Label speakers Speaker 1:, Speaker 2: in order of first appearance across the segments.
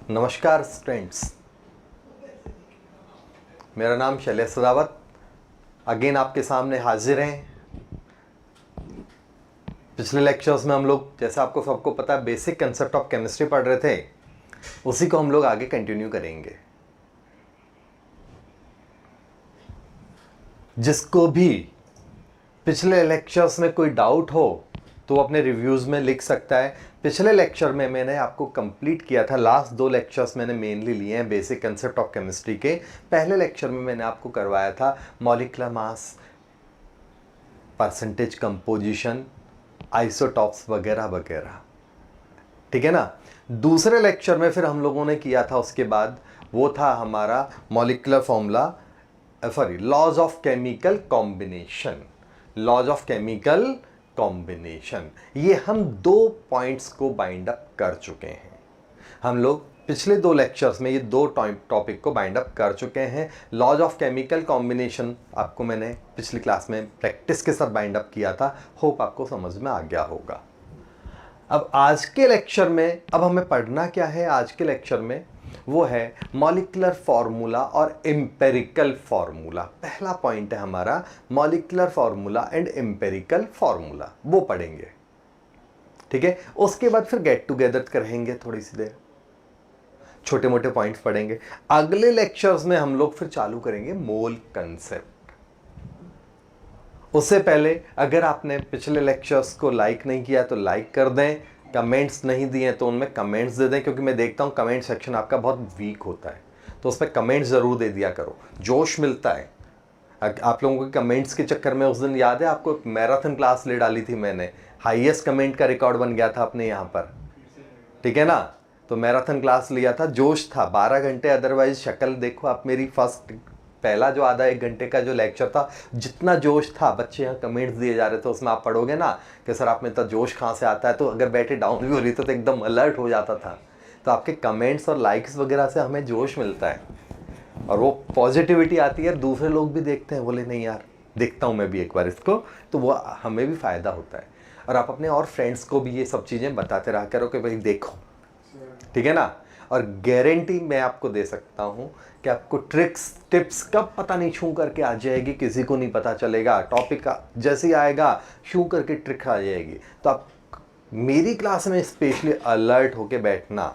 Speaker 1: नमस्कार स्टूडेंट्स, मेरा नाम शैलेश रावत अगेन आपके सामने हाजिर हैं। पिछले लेक्चर्स में हम लोग, जैसा आपको सबको पता है, बेसिक कंसेप्ट ऑफ केमिस्ट्री पढ़ रहे थे, उसी को हम लोग आगे कंटिन्यू करेंगे। जिसको भी पिछले लेक्चर्स में कोई डाउट हो तो अपने रिव्यूज़ में लिख सकता है। पिछले लेक्चर में मैंने आपको कंप्लीट किया था, लास्ट 2 लेक्चर्स मैंने मेनली लिए हैं बेसिक कंसेप्ट ऑफ केमिस्ट्री के। पहले लेक्चर में मैंने आपको करवाया था molecular mass, percentage composition, isotopes वगैरह वगैरह, ठीक है ना। दूसरे लेक्चर में फिर हम लोगों ने किया था, उसके बाद वो था हमारा molecular formula, sorry, laws of chemical combination. Laws of chemical combination, ये हम 2 पॉइंट्स को बाइंड अप कर चुके हैं। हम लोग पिछले 2 लेक्चर्स में ये 2 टॉपिक को बाइंड अप कर चुके हैं। लॉज ऑफ केमिकल कॉम्बिनेशन आपको मैंने पिछली क्लास में प्रैक्टिस के साथ बाइंड अप किया था, होप आपको समझ में आ गया होगा। अब आज के लेक्चर में, अब हमें पढ़ना क्या है आज के लेक्चर में, वो है मॉलिक्यूलर फॉर्मूला और एम्पेरिकल फॉर्मूला। पहला पॉइंट है हमारा molecular formula and empirical formula, वो पढ़ेंगे, ठीक है। उसके बाद फिर गेट टुगेदर करेंगे, थोड़ी सी देर छोटे मोटे पॉइंट्स पढ़ेंगे। अगले लेक्चर्स में हम लोग फिर चालू करेंगे मोल कंसेप्ट। उससे पहले अगर आपने पिछले लेक्चर्स को लाइक नहीं किया तो लाइक कर दें, कमेंट्स नहीं दिए तो उनमें कमेंट्स दे दें, क्योंकि मैं देखता हूं कमेंट सेक्शन आपका बहुत वीक होता है, तो उस पर कमेंट्स ज़रूर दे दिया करो, जोश मिलता है। आप लोगों के कमेंट्स के चक्कर में उस दिन याद है आपको, मैराथन क्लास ले डाली थी मैंने, हाईएस्ट कमेंट का रिकॉर्ड बन गया था अपने यहाँ पर, ठीक है ना। तो मैराथन क्लास लिया था, जोश था 12 घंटे, अदरवाइज शक्ल देखो आप मेरी। फर्स्ट पहला जो आधा 1 घंटे का जो लेक्चर था, जितना जोश था, बच्चे यहाँ कमेंट्स दिए जा रहे थे, उसमें आप पढ़ोगे ना कि सर आप में इतना जोश कहाँ से आता है, तो अगर बैठे डाउन भी हो रही तो एकदम अलर्ट हो जाता था। तो आपके कमेंट्स और लाइक्स वगैरह से हमें जोश मिलता है और वो पॉजिटिविटी आती है, दूसरे लोग भी देखते हैं, बोले नहीं यार देखता हूँ मैं भी एक बार इसको, तो वो हमें भी फ़ायदा होता है। और आप अपने और फ्रेंड्स को भी ये सब चीज़ें बताते रहा करो कि भाई देखो, ठीक है ना। और गारंटी मैं आपको दे सकता हूं कि आपको ट्रिक्स टिप्स कब पता नहीं छू करके आ जाएगी, किसी को नहीं पता चलेगा। टॉपिक का जैसे ही आएगा छू करके ट्रिक आ जाएगी। तो आप मेरी क्लास में स्पेशली अलर्ट होके बैठना।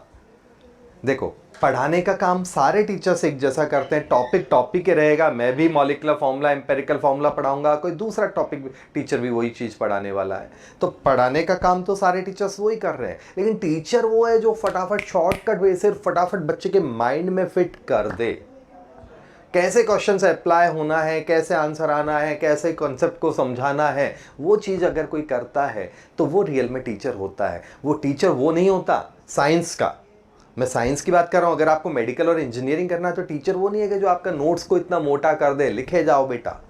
Speaker 1: देखो, पढ़ाने का काम सारे टीचर्स एक जैसा करते हैं, टॉपिक टॉपिक ही रहेगा। मैं भी मॉलिक्यूलर फॉर्मूला, एम्पेरिकल फॉर्मूला पढ़ाऊंगा, कोई दूसरा टॉपिक टीचर भी वही चीज़ पढ़ाने वाला है। तो पढ़ाने का काम तो सारे टीचर्स वही कर रहे हैं, लेकिन टीचर वो है जो फटाफट शॉर्टकट वे से फटाफट बच्चे के माइंड में फिट कर दे, कैसे क्वेश्चन से अप्लाई होना है, कैसे आंसर आना है, कैसे कॉन्सेप्ट को समझाना है। वो चीज़ अगर कोई करता है तो वो रियल में टीचर होता है। वो टीचर वो नहीं होता साइंस का, मैं साइंस की बात कर रहा हूं। अगर आपको मेडिकल और इंजीनियरिंग करना है तो टीचर वो नहीं है कि जो आपका नोट्स को इतना मोटा कर दे, लिखे जाओ बेटा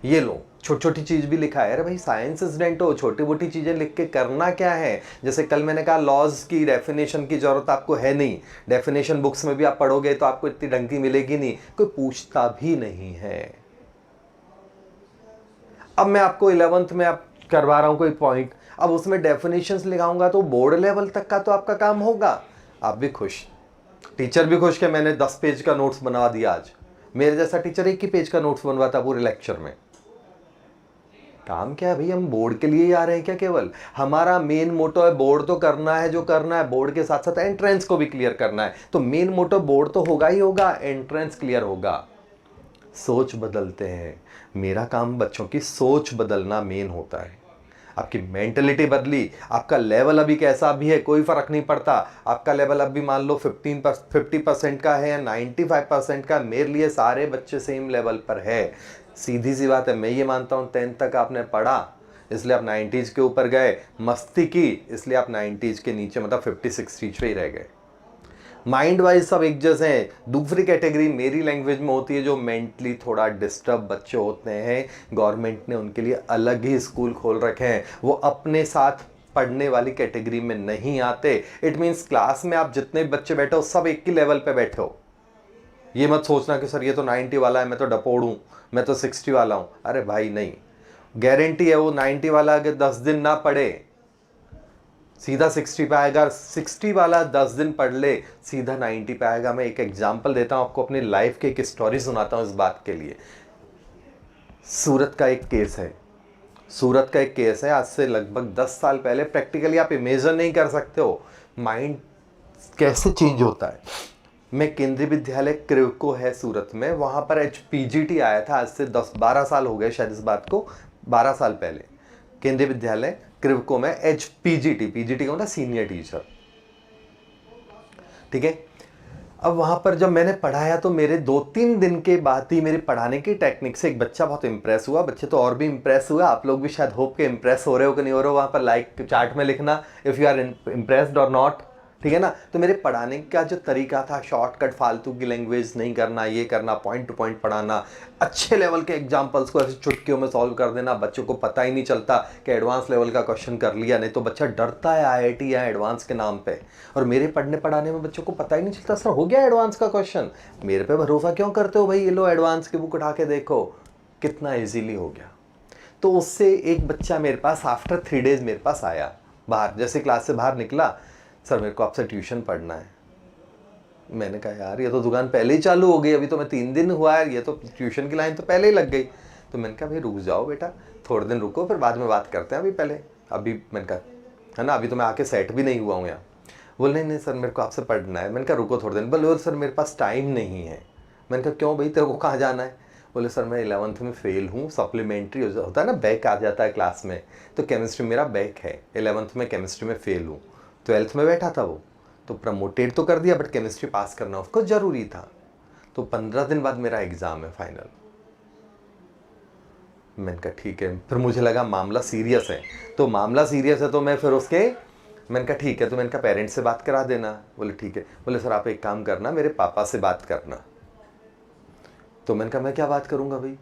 Speaker 1: ये लो, छोटी छोटी चीज़ भी लिखा है। अरे भाई साइंस स्टूडेंट हो, छोटी मोटी चीज़ें लिख के करना क्या है। जैसे कल मैंने कहा लॉज की डेफिनेशन की ज़रूरत आपको है नहीं, डेफिनेशन बुक्स में भी आप पढ़ोगे तो आपको इतनी ढंग की मिलेगी नहीं, कोई पूछता भी नहीं है। अब मैं आपको 11th में आप करवा रहा हूँ कोई पॉइंट, अब उसमें डेफिनेशंस लिखाऊंगा तो बोर्ड लेवल तक का तो आपका काम होगा, आप भी खुश, टीचर भी खुश कि मैंने 10 पेज का नोट्स बना दिया। आज मेरे जैसा टीचर 1 ही पेज का नोट्स बनवाता पूरे लेक्चर में। काम क्या है भाई, हम बोर्ड के लिए ही आ रहे हैं क्या? केवल हमारा मेन मोटो है बोर्ड तो करना है जो करना है, बोर्ड के साथ साथ एंट्रेंस को भी क्लियर करना है। तो मेन मोटो बोर्ड तो होगा ही होगा, एंट्रेंस क्लियर होगा। सोच बदलते हैं, मेरा काम बच्चों की सोच बदलना मेन होता है। आपकी मेंटलिटी बदली, आपका लेवल अभी कैसा भी है कोई फर्क नहीं पड़ता। आपका लेवल अभी मान लो 50% का है या 95% का, मेरे लिए सारे बच्चे सेम लेवल पर है। सीधी सी बात है, मैं ये मानता हूँ 10th तक आपने पढ़ा इसलिए आप 90s के ऊपर गए, मस्ती की इसलिए आप 90s के नीचे मतलब 50-60 पे ही रह गए। माइंड वाइज सब एक जैसे हैं। दूसरी कैटेगरी मेरी लैंग्वेज में होती है जो मेंटली थोड़ा डिस्टर्ब बच्चे होते हैं, गवर्नमेंट ने उनके लिए अलग ही स्कूल खोल रखे हैं, वो अपने साथ पढ़ने वाली कैटेगरी में नहीं आते। इट मीन्स क्लास में आप जितने बच्चे बैठे हो सब एक ही लेवल पे बैठे हो। ये मत सोचना कि सर ये तो 90 वाला है, मैं तो डपोड़ हूँ, मैं तो 60 वाला हूँ। अरे भाई नहीं, गारंटी है वो 90 वाला अगर 10 दिन ना पढ़े सीधा 60 पे आएगा। 60 वाला 10 दिन पढ़ ले, सीधा 90 पे आएगा। मैं एक एग्जांपल देता हूं आपको, अपनी लाइफ की एक स्टोरी सुनाता हूं इस बात के लिए। सूरत का एक केस है, सूरत का एक केस है, आज से लगभग 10 साल पहले। प्रैक्टिकली आप इमेजिन नहीं कर सकते हो माइंड कैसे चेंज होता है। मैं केंद्रीय विद्यालय क्रिवको है सूरत में, वहाँ पर HPGT आया था। आज से 10-12 साल हो गए शायद इस बात को, 12 साल पहले केंद्रीय विद्यालय क्रिवको में HPGT, PGT का मतलब सीनियर टीचर, ठीक है। अब वहाँ पर जब मैंने पढ़ाया तो मेरे 2-3 दिन के बाद ही मेरे पढ़ाने की टेक्निक से एक बच्चा बहुत इंप्रेस हुआ। बच्चे तो और भी इंप्रेस हुआ, आप लोग भी शायद होप के इंप्रेस हो रहे हो कि नहीं हो रहे हो। वहाँ पर लाइक चार्ट में लिखना इफ़ यू आर इम्प्रेस्ड और नॉट, ठीक है ना। तो मेरे पढ़ाने का जो तरीका था, शॉर्टकट, फालतू की लैंग्वेज नहीं करना, ये करना, पॉइंट टू पॉइंट पढ़ाना, अच्छे लेवल के एग्जांपल्स को ऐसे चुटकियों में सॉल्व कर देना। बच्चों को पता ही नहीं चलता कि एडवांस लेवल का क्वेश्चन कर लिया, नहीं तो बच्चा डरता है IIT या एडवांस के नाम पे। और मेरे पढ़ाने में बच्चों को पता ही नहीं चलता, सर हो गया एडवांस का क्वेश्चन, मेरे पे भरोसा क्यों करते हो भाई, ये लो एडवांस की बुक उठा के देखो, कितना ईजीली हो गया। तो उससे एक बच्चा मेरे पास आफ्टर 3 डेज मेरे पास आया, बाहर जैसे क्लास से बाहर निकला, सर मेरे को आपसे ट्यूशन पढ़ना है। मैंने कहा यार ये तो दुकान पहले ही चालू हो गई, अभी तो मैं 3 दिन हुआ है, ये तो ट्यूशन की लाइन तो पहले ही लग गई। तो मैंने कहा भाई रुक जाओ बेटा, थोड़े दिन रुको, फिर बाद में बात करते हैं, अभी पहले अभी मैंने कहा है ना, अभी तो मैं आके सेट भी नहीं हुआ हूँ यहाँ। बोले नहीं सर मेरे को आपसे पढ़ना है। मैंने कहा रुको थोड़े दिन। बोले सर मेरे पास टाइम नहीं है। मैंने कहा क्यों भाई, तेरे को कहाँ जाना है। बोले सर मैं 11th में फेल हूँ, सप्लीमेंट्री होता है ना, बैक आ जाता है क्लास में, तो केमिस्ट्री मेरा बैक है, 11th में केमिस्ट्री में फेल हूँ। 12th में बैठा था वो, तो प्रमोटेड तो कर दिया, बट केमिस्ट्री पास करना उसको ज़रूरी था। तो 15 दिन बाद मेरा एग्ज़ाम है फाइनल। मैंने कहा ठीक है, फिर मुझे लगा मामला सीरियस है, तो मामला सीरियस है तो मैं फिर उसके, मैंने कहा ठीक है, तो मैंने कहा पेरेंट्स से बात करा देना। बोले ठीक है। बोले सर आप एक काम करना, मेरे पापा से बात करना। तो मैंने कहा मैं क्या बात करूँगा भाई।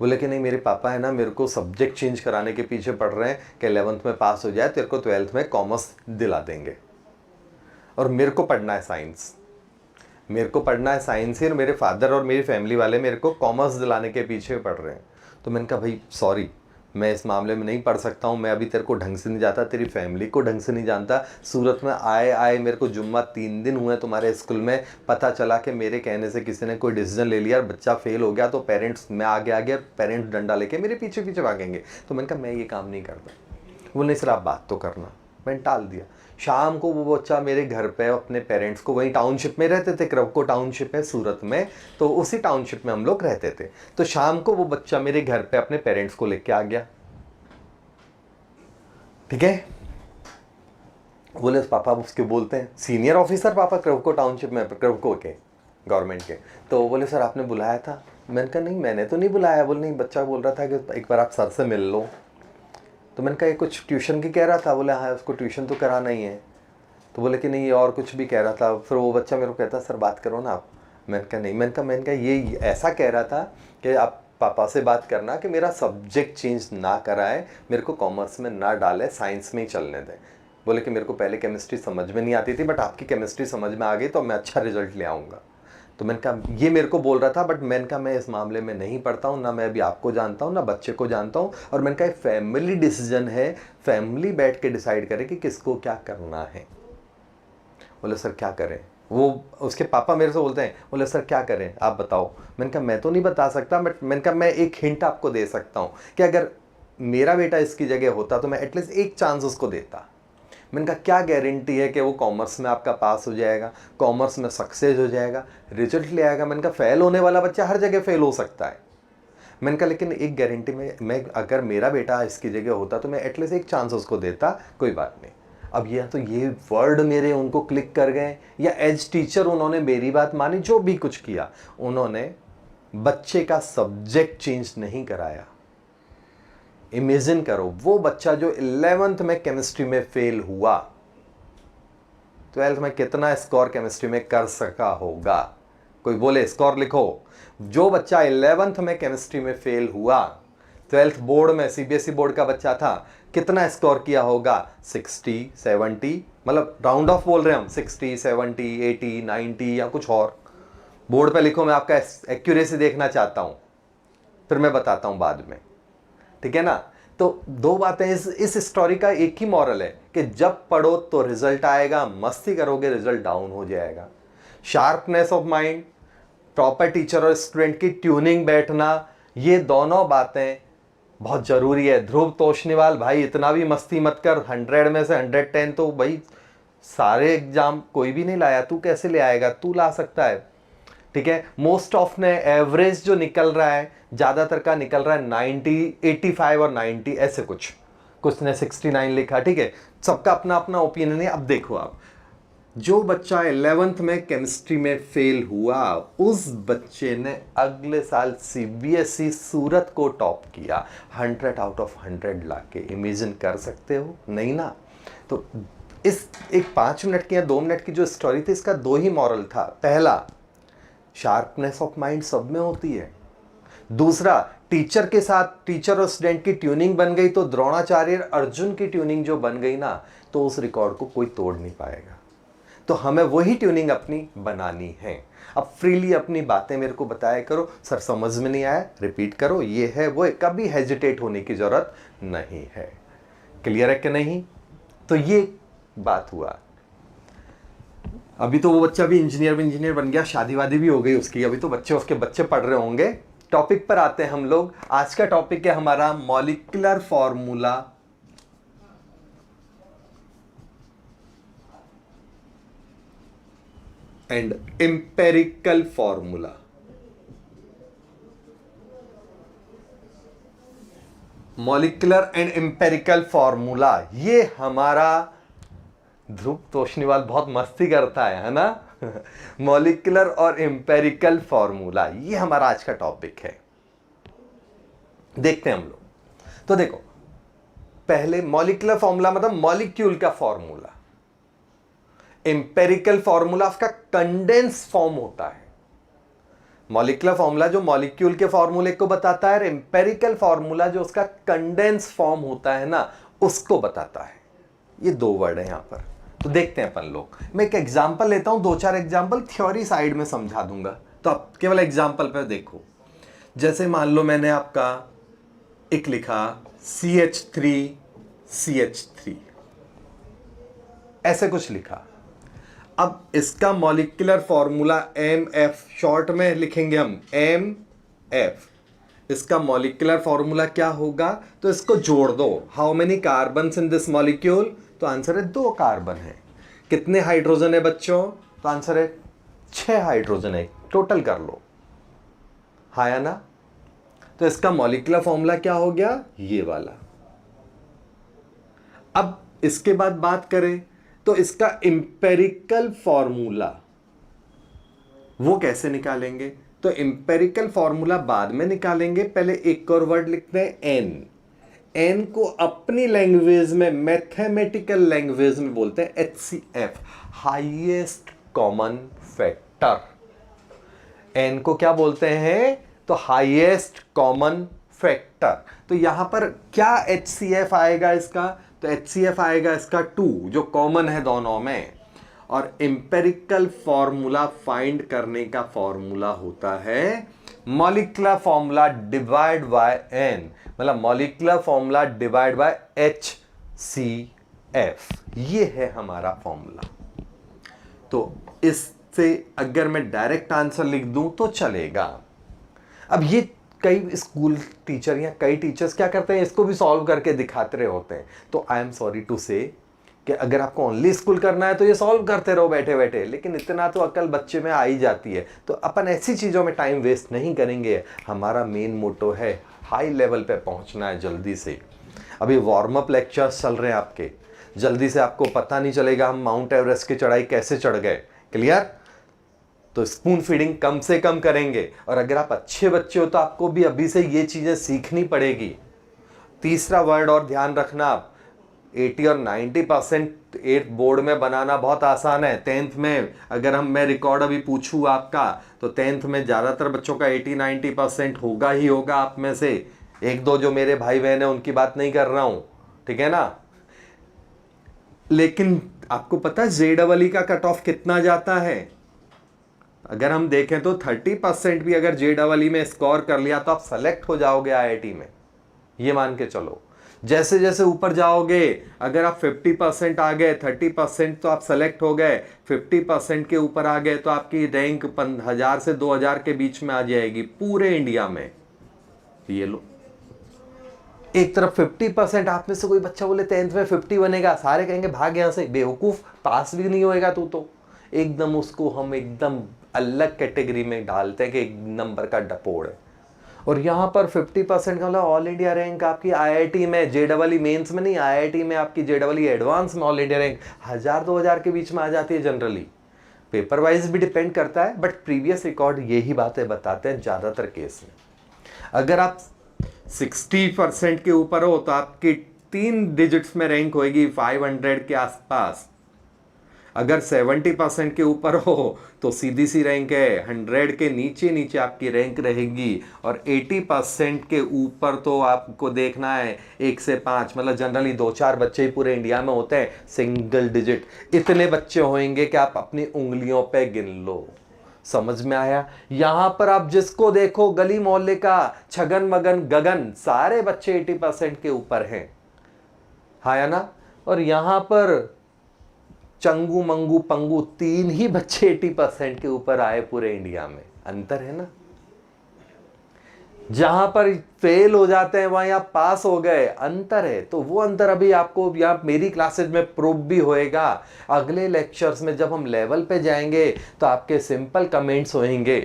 Speaker 1: बोले कि नहीं मेरे पापा है ना, मेरे को सब्जेक्ट चेंज कराने के पीछे पड़ रहे हैं कि 11th में पास हो जाए, तेरे को 12th में कॉमर्स दिला देंगे, और मेरे को पढ़ना है साइंस, मेरे को पढ़ना है साइंस ही, और मेरे फादर और मेरी फैमिली वाले मेरे को कॉमर्स दिलाने के पीछे पड़ रहे हैं। तो मैंने कहा भाई सॉरी, मैं इस मामले में नहीं पढ़ सकता हूँ, मैं अभी तेरे को ढंग से नहीं जानता, तेरी फैमिली को ढंग से नहीं जानता। सूरत में आए मेरे को जुम्मा 3 दिन हुए तुम्हारे स्कूल में, पता चला कि मेरे कहने से किसी ने कोई डिसीजन ले लिया और बच्चा फेल हो गया, तो पेरेंट्स, मैं आगे आ गया, पेरेंट्स डंडा लेके मेरे पीछे पीछे भागेंगे। तो मैंने कहा मैं ये काम नहीं करता। वो नहीं सर आप बात तो करना। मैंने टाल दिया। शाम को वो बच्चा मेरे घर पे अपने पेरेंट्स को, वहीं टाउनशिप में रहते थे, क्रिवको टाउनशिप है सूरत में, तो उसी टाउनशिप में हम लोग रहते थे। तो शाम को वो बच्चा मेरे घर पे अपने पेरेंट्स को लेके आ गया, ठीक है। बोले पापा, उसके बोलते हैं सीनियर ऑफिसर पापा क्रिवको टाउनशिप में, क्रिवको के गवर्नमेंट के। तो बोले सर आपने बुलाया था। मैंने कहा नहीं मैंने तो नहीं बुलाया। बोले नहीं बच्चा बोल रहा था कि एक बार आप सर से मिल लो। तो मैंने कहा ये कुछ ट्यूशन की कह रहा था। बोले हाँ उसको ट्यूशन तो कराना ही है। तो बोले कि नहीं और कुछ भी कह रहा था। फिर वो बच्चा मेरे को कहता सर बात करो ना आप। मैंने कहा नहीं। मैंने कहा ये ऐसा कह रहा था कि आप पापा से बात करना कि मेरा सब्जेक्ट चेंज ना कराए, मेरे को कॉमर्स में ना डाले, साइंस में ही चलने दें। बोले कि मेरे को पहले केमिस्ट्री समझ में नहीं आती थी, बट आपकी केमिस्ट्री समझ में आ गई तो मैं अच्छा रिजल्ट ले आऊँगा। तो मैंने कहा ये मेरे को बोल रहा था, बट मैंने कहा मैं इस मामले में नहीं पढ़ता हूँ, ना मैं अभी आपको जानता हूँ ना बच्चे को जानता हूँ, और मैंने कहा फैमिली डिसीजन है, फैमिली बैठ के डिसाइड करे कि किसको क्या करना है। बोले सर क्या करें। वो उसके पापा मेरे से बोलते हैं, बोले सर क्या करें आप बताओ। मैंने कहा मैं तो नहीं बता सकता, बट मैंने कहा मैं एक हिंट आपको दे सकता हूँ कि अगर मेरा बेटा इसकी जगह होता तो मैं एटलीस्ट एक चांस उसको देता। मैंने कहा क्या गारंटी है कि वो कॉमर्स में आपका पास हो जाएगा, कॉमर्स में सक्सेस हो जाएगा, रिजल्ट ले आएगा। मैंने कहा फेल होने वाला बच्चा हर जगह फेल हो सकता है। मैंने कहा लेकिन एक गारंटी में, मैं अगर मेरा बेटा इसकी जगह होता तो मैं एटलीस्ट एक चांस उसको देता, कोई बात नहीं। अब यह तो ये वर्ड मेरे उनको क्लिक कर गए, या एज टीचर उन्होंने मेरी बात मानी, जो भी कुछ किया उन्होंने बच्चे का सब्जेक्ट चेंज नहीं कराया। इमेजिन करो वो बच्चा जो 11th में केमिस्ट्री में फेल हुआ, 12th में कितना स्कोर केमिस्ट्री में कर सका होगा। कोई बोले स्कोर लिखो। जो बच्चा 11th में केमिस्ट्री में फेल हुआ, 12th बोर्ड में सीबीएसई बोर्ड का बच्चा था, कितना स्कोर किया होगा? 60, 70, मतलब राउंड ऑफ बोल रहे हैं हम, 60, 70, 80, 90 या कुछ और। बोर्ड पे लिखो, मैं आपका एक्यूरेसी देखना चाहता हूं, फिर मैं बताता हूं बाद में, ठीक है ना। तो दो बातें इस स्टोरी का एक ही मॉरल है कि जब पढ़ो तो रिजल्ट आएगा, मस्ती करोगे रिजल्ट डाउन हो जाएगा। Sharpness of mind, proper teacher और स्टूडेंट की ट्यूनिंग बैठना, ये दोनों बातें बहुत जरूरी है। ध्रुव तोषनीवाल, भाई इतना भी मस्ती मत कर, 100 में से 110 तो भाई सारे एग्जाम कोई भी नहीं लाया, तू कैसे ले आएगा? तू ला सकता है, ठीक है। मोस्ट ऑफ ने एवरेज जो निकल रहा है, ज्यादातर का निकल रहा है 90, 85 और 90 ऐसे कुछ ने 69 लिखा, ठीक है। सबका अपना अपना ओपिनियन है। अब देखो आप, जो बच्चा 11th में केमिस्ट्री में फेल हुआ, उस बच्चे ने अगले साल सीबीएसई सूरत को टॉप किया 100 आउट ऑफ 100 लाके। इमेजिन कर सकते हो? नहीं ना। तो इस एक 5 मिनट की या 2 मिनट की जो स्टोरी थी, इसका 2 ही मॉरल था। पहला, शार्पनेस ऑफ माइंड सब में होती है। दूसरा, टीचर के साथ टीचर और स्टूडेंट की ट्यूनिंग बन गई तो द्रोणाचार्य अर्जुन की ट्यूनिंग जो बन गई ना, तो उस रिकॉर्ड को कोई तोड़ नहीं पाएगा। तो हमें वही ट्यूनिंग अपनी बनानी है। अब फ्रीली अपनी बातें मेरे को बताया करो, सर समझ में नहीं आया रिपीट करो, ये है वो है, कभी हेजिटेट होने की जरूरत नहीं है। क्लियर है कि नहीं? तो ये बात हुआ। अभी तो वो बच्चा भी इंजीनियर बन गया, शादी वादी भी हो गई उसकी, अभी तो उसके बच्चे पढ़ रहे होंगे। टॉपिक पर आते हैं हम लोग। आज का टॉपिक है हमारा molecular formula and empirical formula. Molecular and empirical formula, ये हमारा ध्रुव तोषनीवाल बहुत मस्ती करता है ना। मॉलिक्यूलर और एम्पेरिकल फॉर्मूला, ये हमारा आज का टॉपिक है। देखते हैं हम लोग। तो देखो, पहले मॉलिक्यूलर फॉर्मूला मतलब मॉलिक्यूल का फॉर्मूला। एम्पेरिकल फॉर्मूला उसका कंडेंस फॉर्म होता है। मॉलिक्यूलर फॉर्मूला जो मॉलिक्यूल के फॉर्मूले को बताता है, एम्पेरिकल फॉर्मूला जो उसका कंडेंस फॉर्म होता है ना, उसको बताता है। ये 2 वर्ड है यहां पर। तो देखते हैं अपन लोग। मैं एक एग्जांपल लेता हूं, 2-4 एग्जांपल थ्योरी साइड में समझा दूंगा, तो आप केवल एग्जांपल पे देखो। जैसे मान लो मैंने आपका एक लिखा CH3CH3, ऐसे कुछ लिखा। अब इसका मॉलिक्यूलर फॉर्मूला MF, शॉर्ट में लिखेंगे हम MF। इसका मॉलिक्यूलर फॉर्मूला क्या होगा? तो इसको जोड़ दो। How many carbon in this molecule? तो आंसर है 2 कार्बन है। कितने हाइड्रोजन है बच्चों? तो आंसर है 6 हाइड्रोजन है। टोटल कर लो, हाँ या ना? तो इसका मॉलिक्यूलर फॉर्मूला क्या हो गया? ये वाला। अब इसके बाद बात करें तो इसका एम्पेरिकल फॉर्मूला वो कैसे निकालेंगे? तो एम्पेरिकल फॉर्मूला बाद में निकालेंगे, पहले एक और वर्ड लिखते हैं एन को अपनी लैंग्वेज में, मैथमेटिकल लैंग्वेज में बोलते हैं HCF, highest common factor. N को क्या बोलते हैं? तो हाईएस्ट कॉमन फैक्टर। तो यहां पर क्या HCF आएगा इसका? तो HCF आएगा इसका 2, जो कॉमन है दोनों में। और एम्पेरिकल फॉर्मूला फाइंड करने का फॉर्मूला होता है molecular formula divide by n, मतलब molecular formula divide by HCF। ये है हमारा फॉर्मूला। तो इससे अगर मैं डायरेक्ट आंसर लिख दूं तो चलेगा। अब ये कई स्कूल टीचर या कई टीचर्स क्या करते हैं, इसको भी सॉल्व करके दिखाते रहे होते हैं। तो आई एम सॉरी टू से कि अगर आपको ओनली स्कूल करना है तो ये सॉल्व करते रहो बैठे बैठे, लेकिन इतना तो अकल बच्चे में आ ही जाती है। तो अपन ऐसी चीज़ों में टाइम वेस्ट नहीं करेंगे। हमारा मेन मोटो है हाई लेवल पे पहुंचना है जल्दी से। अभी वार्म अप लेक्चर्स चल रहे हैं आपके, जल्दी से आपको पता नहीं चलेगा हम माउंट एवरेस्ट की चढ़ाई कैसे चढ़ गए। क्लियर? तो स्पून फीडिंग कम से कम करेंगे। और अगर आप अच्छे बच्चे हो तो आपको भी अभी से ये चीज़ें सीखनी पड़ेगी। तीसरा वर्ड और ध्यान रखना, आप 80 और 90% 8th बोर्ड में बनाना बहुत आसान है। 10th में अगर मैं रिकॉर्ड अभी पूछूं आपका, तो 10th में ज़्यादातर बच्चों का 80-90% होगा ही होगा। आप में से 1-2 जो मेरे भाई बहन है उनकी बात नहीं कर रहा हूं, ठीक है ना। लेकिन आपको पता है JEE का कट ऑफ कितना जाता है? अगर हम देखें तो 30% भी अगर JEE में स्कोर कर लिया तो आप सेलेक्ट हो जाओगे IIT में, ये मान के चलो। जैसे जैसे ऊपर जाओगे, अगर आप 50% आ गए, 30% तो आप सेलेक्ट हो गए, 50% के ऊपर आ गए तो आपकी रैंक 1000 से 2000 के बीच में आ जाएगी पूरे इंडिया में। ये लो, एक तरफ 50%, आप में से कोई बच्चा बोले 10th में 50 बनेगा, सारे कहेंगे भाग यहां से, बेवकूफ, पास भी नहीं होएगा तू तो। एकदम उसको हम एकदम अलग कैटेगरी में डालते हैं कि एक नंबर का डपोड़ है। और यहाँ पर 50% का मतलब ऑल इंडिया रैंक आपकी आईआईटी में, जेडबलई मेंस में नहीं, आईआईटी में आपकी जेडबलई एडवांस में ऑल इंडिया रैंक 1000-2000 के बीच में आ जाती है जनरली। पेपर वाइज भी डिपेंड करता है, बट प्रीवियस रिकॉर्ड यही बातें बताते हैं ज़्यादातर केस में। अगर आप 60% के ऊपर हो तो आपकी 3 डिजिट्स में रैंक होगी 500 के आसपास। अगर 70% के ऊपर हो तो सीधी सी रैंक है, 100 के नीचे नीचे आपकी रैंक रहेगी। और 80% के ऊपर तो आपको देखना है 1 से 5, मतलब जनरली 2-4 बच्चे ही पूरे इंडिया में होते हैं, सिंगल डिजिट। इतने बच्चे होंगे कि आप अपनी उंगलियों पे गिन लो। समझ में आया? यहां पर आप जिसको देखो, गली मोहल्ले का छगन मगन गगन, सारे बच्चे 80% के ऊपर हैं, है ना। और यहां पर चंगू मंगू पंगू 3 ही बच्चे 80% के ऊपर आए पूरे इंडिया में। अंतर है ना। जहां पर फेल हो जाते हैं वहां आप पास हो गए, अंतर है। तो वो अंतर अभी आपको यहाँ मेरी क्लासेज में प्रूव भी होएगा। अगले लेक्चर्स में जब हम लेवल पे जाएंगे तो आपके सिंपल कमेंट्स होंगे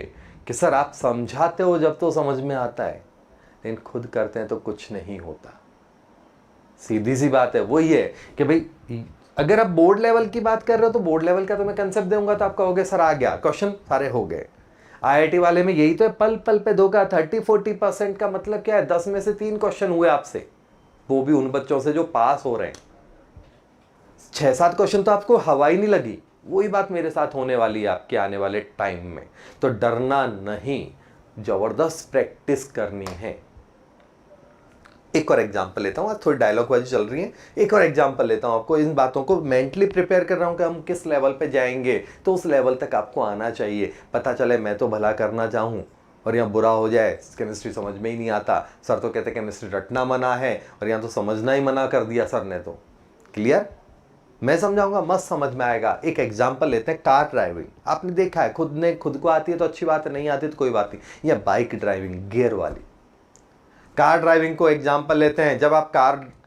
Speaker 1: कि सर आप समझाते हो जब तो समझ में आता है, लेकिन खुद करते हैं तो कुछ नहीं होता। सीधी सी बात है। वही है कि भाई अगर आप बोर्ड लेवल की बात कर रहे हो तो बोर्ड लेवल का तो मैं कंसेप्ट दूंगा तो आप कहोगे सर आ गया, क्वेश्चन सारे हो गए। आईआईटी वाले में यही तो है, पल पल पे धोखा। 30-40% का मतलब क्या है? 10 में से 3 क्वेश्चन हुए आपसे, वो भी उन बच्चों से जो पास हो रहे हैं। 6-7 क्वेश्चन तो आपको हवा ही नहीं लगी। वही बात मेरे साथ होने वाली है आपके आने वाले टाइम में। तो डरना नहीं, जबरदस्त प्रैक्टिस करनी है। एक और एग्जांपल लेता हूँ, आज थोड़ी डायलॉग बाजी चल रही है, एक और एग्जांपल लेता हूँ। आपको इन बातों को मेंटली प्रिपेयर कर रहा हूँ कि हम किस लेवल पे जाएंगे, तो उस लेवल तक आपको आना चाहिए। पता चले मैं तो भला करना चाहूँ और यहाँ बुरा हो जाए, केमिस्ट्री समझ में ही नहीं आता, सर तो कहते केमिस्ट्री रटना मना है और यहाँ तो समझना ही मना कर दिया सर ने। तो क्लियर, मैं समझाऊंगा, मस्त समझ में आएगा। एक एग्जाम्पल लेते हैं, कार ड्राइविंग। आपने देखा है, खुद को आती है तो अच्छी बात है, नहीं आती तो कोई बात नहीं। या बाइक ड्राइविंग गियर वाली। कार ड्राइविंग को एग्जाम्पल लेते हैं। जब आप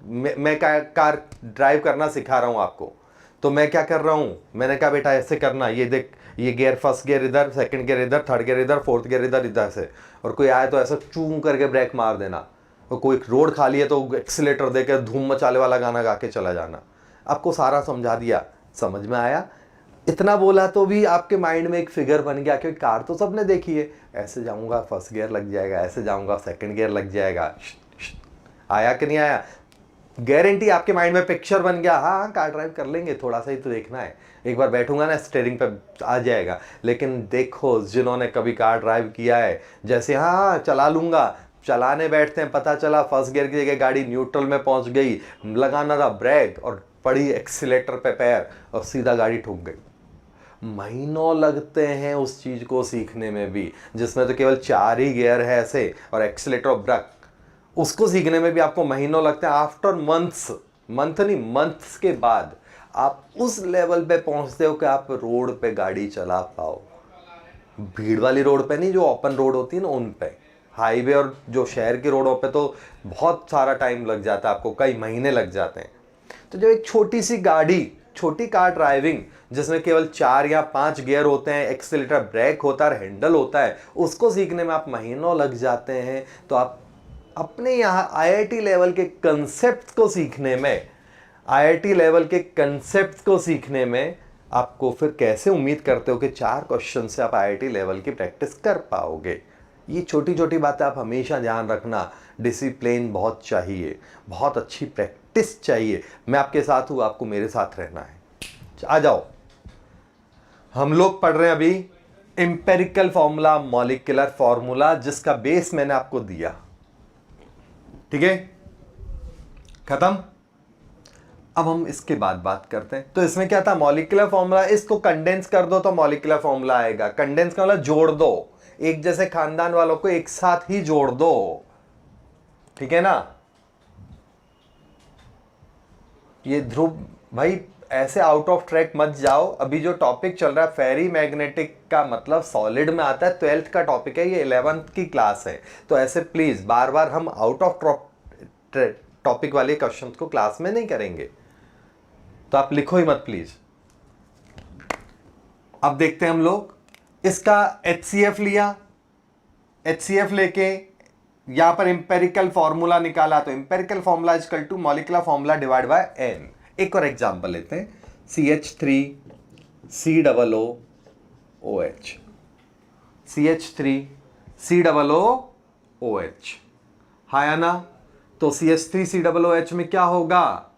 Speaker 1: मैं कार ड्राइव करना सिखा रहा हूं आपको, तो मैं क्या कर रहा हूं, मैंने कहा बेटा ऐसे करना, ये देख, ये गियर, फर्स्ट गियर इधर, सेकंड गियर इधर, थर्ड गियर इधर, फोर्थ गियर इधर, इधर से। और कोई आए तो ऐसा चूं करके ब्रेक मार देना, और कोई रोड खाली है तो एक्सीलेटर देकर धूम मचाले वाला गाना गा के चला जाना। आपको सारा समझा दिया, समझ में आया? इतना बोला तो भी आपके माइंड में एक फिगर बन गया, क्योंकि कार तो सबने देखी है। ऐसे जाऊंगा फर्स्ट गियर लग जाएगा, ऐसे जाऊंगा सेकंड गियर लग जाएगा। आया कि नहीं आया? गारंटी आपके माइंड में पिक्चर बन गया। हाँ कार ड्राइव कर लेंगे, थोड़ा सा ही तो देखना है, एक बार बैठूंगा ना स्टीयरिंग पे आ जाएगा। लेकिन देखो जिन्होंने कभी कार ड्राइव किया है, जैसे हाँ चला लूंगा, चलाने बैठते हैं, पता चला फर्स्ट गियर की जगह गाड़ी न्यूट्रल में पहुंच गई, लगाना था ब्रेक और पड़ी एक्सीलेटर पे पैर और सीधा गाड़ी ठुक गई। महीनों लगते हैं उस चीज को सीखने में भी, जिसमें तो केवल 4 ही गियर है ऐसे और एक्सीलेटर और ब्रेक, उसको सीखने में भी आपको महीनों लगते हैं। आफ्टर मंथ्स के बाद आप उस लेवल पे पहुंचते हो कि आप रोड पे गाड़ी चला पाओ। भीड़ वाली रोड पे नहीं, जो ओपन रोड होती है ना उन पे। हाईवे और जो शहर की रोडों पे तो बहुत सारा टाइम लग जाता है, आपको कई महीने लग जाते हैं। तो जो एक छोटी सी गाड़ी, छोटी कार ड्राइविंग जिसमें केवल 4 या 5 गियर होते हैं, एक्सीलेटर ब्रेक होता है, हैंडल होता है, उसको सीखने में आप महीनों लग जाते हैं। तो आप अपने यहाँ आईआईटी लेवल के कंसेप्ट को सीखने में, आईआईटी लेवल के कंसेप्ट को सीखने में आपको फिर कैसे उम्मीद करते हो कि 4 क्वेश्चन से आप आईआईटी लेवल की प्रैक्टिस कर पाओगे? ये छोटी छोटी बातें आप हमेशा ध्यान रखना। डिसिप्लिन बहुत चाहिए, बहुत अच्छी प्रैक्टिस चाहिए। मैं आपके साथ हूं, आपको मेरे साथ रहना है। आ जाओ, हम लोग पढ़ रहे हैं अभी एम्पिरिकल फॉर्मूला, मॉलिक्यूलर फॉर्मूला, जिसका बेस मैंने आपको दिया। ठीक है, खत्म। अब हम इसके बाद बात करते हैं। तो इसमें क्या था? Molecular formula. इसको कंडेंस कर दो तो मॉलिक्यूलर फॉर्मूला आएगा। कंडेंस का मतलब जोड़ दो, एक जैसे खानदान वालों को एक साथ ही जोड़ दो। ठीक है ना? ये ध्रुव भाई ऐसे आउट ऑफ ट्रैक मत जाओ। अभी जो टॉपिक चल रहा है फेरी मैग्नेटिक का मतलब सॉलिड में आता है, 12th का टॉपिक है, ये 11th की क्लास है। तो ऐसे प्लीज बार बार हम आउट ऑफ टॉपिक वाले क्वेश्चन को क्लास में नहीं करेंगे, तो आप लिखो ही मत प्लीज। अब देखते हैं हम लोग इसका HCF लिया, HCF लेके यहां पर इंपेरिकल फॉर्मूला निकाला, तो empirical formula is equal to molecular formula divide by n। एक और एग्जांपल लेते हैं, CH3COOH, CH3COOH है ना। तो CH3COOH में क्या होगा,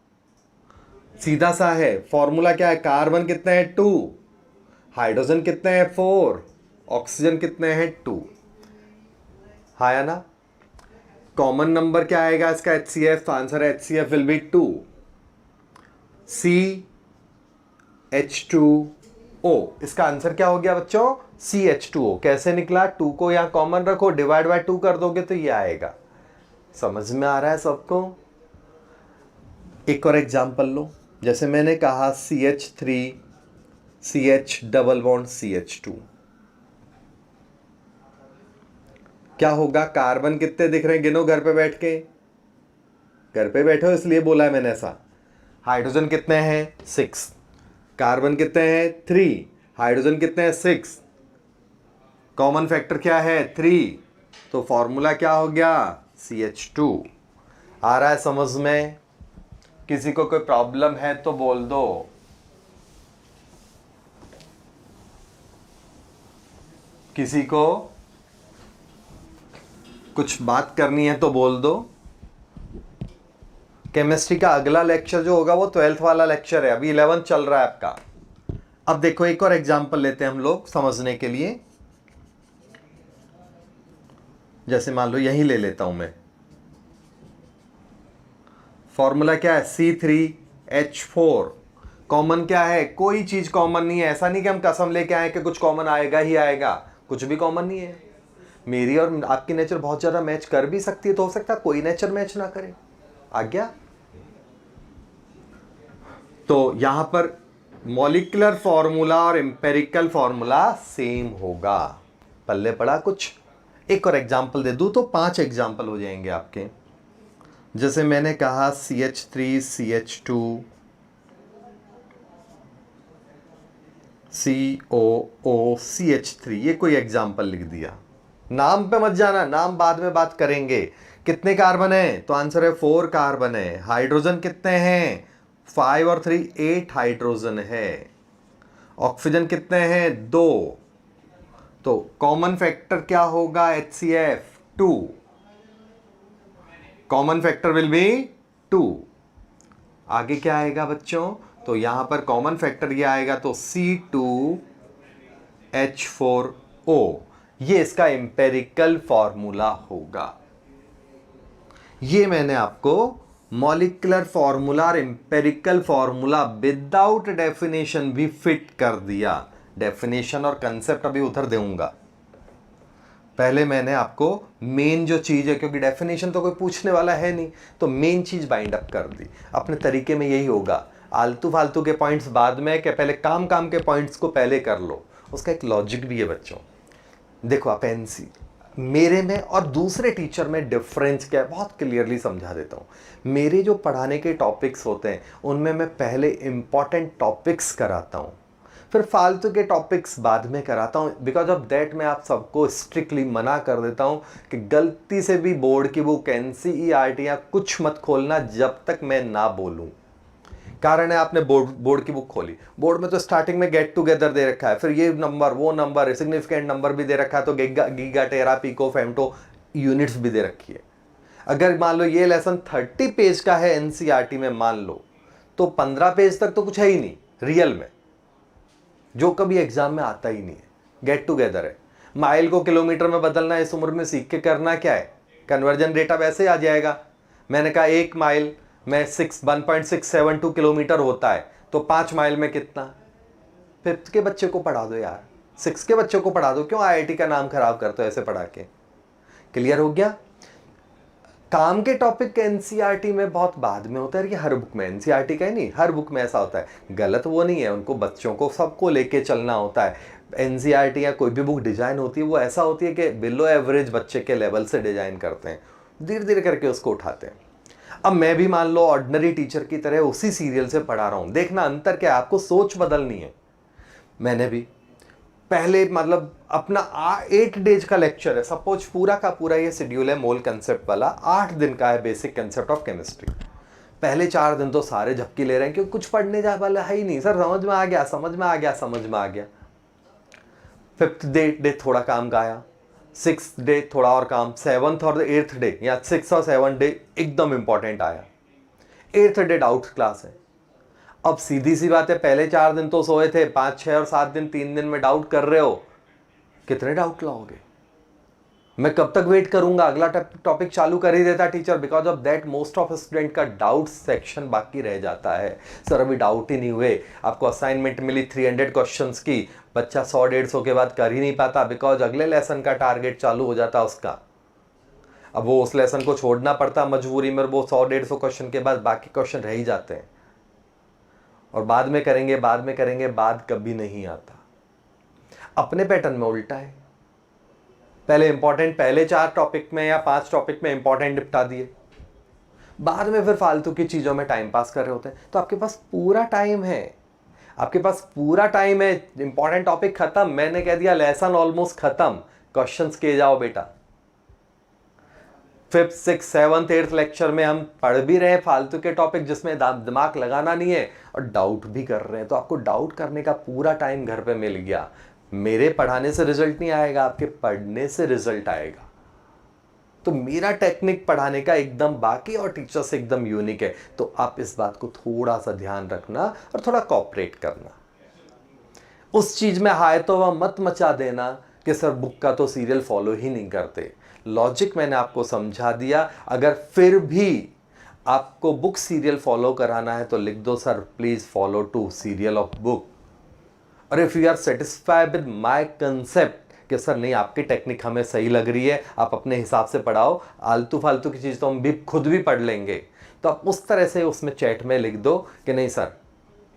Speaker 1: सीधा सा है, फॉर्मूला क्या है, कार्बन कितने हैं 2, हाइड्रोजन कितने हैं 4, ऑक्सीजन कितने हैं 2, है ना। कॉमन नंबर क्या आएगा इसका HCF, तो आंसर है HCF विल बी 2, CH2O। इसका आंसर क्या हो गया बच्चों, CH2O। कैसे निकला, 2 को यहां कॉमन रखो, डिवाइड बाय 2 कर दोगे तो ये आएगा। समझ में आ रहा है सबको। एक और एग्जांपल लो, जैसे मैंने कहा CH3 CH double bond CH2, क्या होगा, कार्बन कितने दिख रहे हैं, गिनो घर पे बैठ के, घर पे बैठो इसलिए बोला है मैंने ऐसा। हाइड्रोजन कितने हैं 6, कार्बन कितने हैं 3, हाइड्रोजन कितने हैं 6, कॉमन फैक्टर क्या है 3, तो फॉर्मूला क्या हो गया CH2। आ रहा है समझ में। किसी को कोई प्रॉब्लम है तो बोल दो, किसी को कुछ बात करनी है तो बोल दो। केमिस्ट्री का अगला लेक्चर जो होगा वो 12th वाला लेक्चर है, अभी 11th चल रहा है आपका। अब देखो एक और एग्जांपल लेते हैं हम लोग समझने के लिए, जैसे मान लो यही ले लेता हूं मैं, फॉर्मूला क्या है C3H4, कॉमन क्या है, कोई चीज कॉमन नहीं है। ऐसा नहीं कि हम कसम लेके आए कि कुछ कॉमन आएगा ही आएगा, कुछ भी कॉमन नहीं है। मेरी और आपकी नेचर बहुत ज्यादा मैच कर भी सकती है, तो हो सकता है कोई नेचर मैच ना करे, आ गया। तो यहां पर मॉलिक्यूलर फॉर्मूला और एम्पेरिकल फॉर्मूला सेम होगा। पल्ले पड़ा कुछ। एक और एग्जांपल दे दूं तो 5 एग्जांपल हो जाएंगे आपके। जैसे मैंने कहा CH3 CH2 COO CH3, ये कोई एग्जांपल लिख दिया। नाम पे मत जाना, नाम बाद में बात करेंगे। कितने कार्बन है, तो आंसर है 4 कार्बन है। हाइड्रोजन कितने हैं, 5 और 3 8 हाइड्रोजन है। ऑक्सीजन कितने हैं 2, तो कॉमन फैक्टर क्या होगा HCF 2, common factor will be 2। आगे क्या आएगा बच्चों, तो यहां पर कॉमन फैक्टर ये आएगा, तो C2H4O, ये इसका एम्पेरिकल फॉर्मूला होगा। ये मैंने आपको मॉलिक्यूलर फॉर्मूला और एम्पेरिकल फॉर्मूला विदाउट डेफिनेशन भी फिट कर दिया। डेफिनेशन और कंसेप्ट अभी उधर दूंगा, पहले मैंने आपको मेन जो चीज है, क्योंकि डेफिनेशन तो कोई पूछने वाला है नहीं, तो मेन चीज बाइंड अप कर दी। अपने तरीके में यही होगा, आलतू फालतू के पॉइंट्स बाद में, कि पहले काम काम के पॉइंट्स को पहले कर लो। उसका एक लॉजिक भी है बच्चों। देखो आप एनसी मेरे में और दूसरे टीचर में डिफरेंस क्या है बहुत क्लियरली समझा देता हूँ। मेरे जो पढ़ाने के टॉपिक्स होते हैं उनमें मैं पहले इंपॉर्टेंट टॉपिक्स कराता हूँ, फिर फालतू के टॉपिक्स बाद में कराता हूँ। बिकॉज ऑफ दैट मैं आप सबको स्ट्रिक्टली मना कर देता हूँ कि गलती से भी बोर्ड की बुक NCERT या कुछ मत खोलना जब तक मैं ना बोलूँ। कारण है, आपने बोर्ड की बुक खोली, बोर्ड में तो स्टार्टिंग में गेट टुगेदर दे रखा है, फिर ये नंबर वो नंबर सिग्निफिकेंट नंबर भी दे रखा है, तो giga tera pico femto units भी दे रखी है। अगर मान लो ये लेसन 30 पेज का है NCERT में मान लो, तो 15 पेज तक तो कुछ है ही नहीं रियल में, जो कभी एग्जाम में आता ही नहीं है। गेट टुगेदर है, माइल को किलोमीटर में बदलना इस उम्र में सीख के करना क्या है, कन्वर्जन डेटा वैसे आ जाएगा। मैंने कहा 1 माइल में 1.672 किलोमीटर होता है, तो 5 माइल में कितना। 5th के बच्चे को पढ़ा दो यार, 6 के बच्चे को पढ़ा दो, क्यों IIT का नाम खराब करते हो ऐसे पढ़ा के। क्लियर हो गया। काम के टॉपिक एनसीईआरटी में बहुत बाद में होता है, कि हर बुक में, एनसीईआरटी का ही नहीं, हर बुक में ऐसा होता है। गलत वो नहीं है, उनको बच्चों को सबको लेके चलना होता है। एनसीईआरटी या कोई भी बुक डिजाइन होती है वो ऐसा होती है कि बिलो एवरेज बच्चे के लेवल से डिजाइन करते हैं, धीरे धीरे करके उसको उठाते हैं। अब मैं भी मान लो ऑर्डिनरी टीचर की तरह उसी सीरियल से पढ़ा रहा हूं, देखना अंतर क्या है, आपको सोच बदलनी है। मैंने भी पहले मतलब अपना 8 डेज का लेक्चर है, सपोज पूरा का पूरा ये शेड्यूल है मोल कंसेप्ट वाला, 8 दिन का है बेसिक कंसेप्ट ऑफ केमिस्ट्री। पहले 4 दिन तो सारे झपकी ले रहे हैं क्योंकि कुछ पढ़ने जा वाला है ही नहीं, सर समझ में आ गया, समझ में आ गया, समझ में आ गया। 5th डे थोड़ा काम का आया, 6th डे थोड़ा और काम, 7th और 8th डे या 6th और 7th डे एकदम इंपॉर्टेंट आया, 8th डे डाउट क्लास है। अब सीधी सी बात है, पहले 4 दिन तो सोए थे, 5, 6 और 7 दिन 3 दिन में डाउट कर रहे हो, कितने डाउट लाओगे? मैं कब तक वेट करूंगा? अगला टॉपिक चालू कर ही देता teacher, because of that most of student का डाउट सेक्शन बाकी रह जाता है। सर अभी डाउट ही नहीं हुए, आपको असाइनमेंट मिली 300 क्वेश्चंस की, बच्चा 100-150 के बाद कर ही नहीं पाता, बिकॉज अगले लेसन का टारगेट चालू हो जाता उसका। अब वो उस लेसन को छोड़ना पड़ता मजबूरी में, वो 100-150 क्वेश्चन के बाद बाकी क्वेश्चन रह ही जाते हैं, और बाद में करेंगे, बाद में करेंगे, बाद कभी नहीं आता। अपने पैटर्न में उल्टा है, पहले इंपॉर्टेंट, पहले 4 टॉपिक में या 5 टॉपिक में इंपॉर्टेंट निपटा दिए, बाद में फिर फालतू की चीजों में टाइम पास कर रहे होते हैं। तो आपके पास पूरा टाइम है, आपके पास पूरा टाइम है, इंपॉर्टेंट टॉपिक खत्म, मैंने कह दिया लेसन ऑलमोस्ट खत्म, क्वेश्चंस किए जाओ बेटा। 5th 6th 7th 8th lecture में हम पढ़ भी रहे हैं फालतू के टॉपिक जिसमें दिमाग लगाना नहीं है, और डाउट भी कर रहे हैं, तो आपको डाउट करने का पूरा टाइम घर पे मिल गया। मेरे पढ़ाने से रिजल्ट नहीं आएगा, आपके पढ़ने से रिजल्ट आएगा। तो मेरा टेक्निक पढ़ाने का एकदम बाकी और टीचर से एकदम यूनिक है, तो आप इस बात को थोड़ा सा ध्यान रखना और थोड़ा कॉपरेट करना। उस चीज में हाय तो वह मत मचा देना कि सर बुक का तो सीरियल फॉलो ही नहीं करते। लॉजिक मैंने आपको समझा दिया, अगर फिर भी आपको बुक सीरियल फॉलो कराना है तो लिख दो sir please follow to serial of book. और if you are satisfied with my concept कि सर नहीं आपकी टेक्निक हमें सही लग रही है, आप अपने हिसाब से पढ़ाओ, आलतू फालतू की चीज़ तो हम भी खुद भी पढ़ लेंगे, तो आप उस तरह से उसमें चैट में लिख दो कि नहीं सर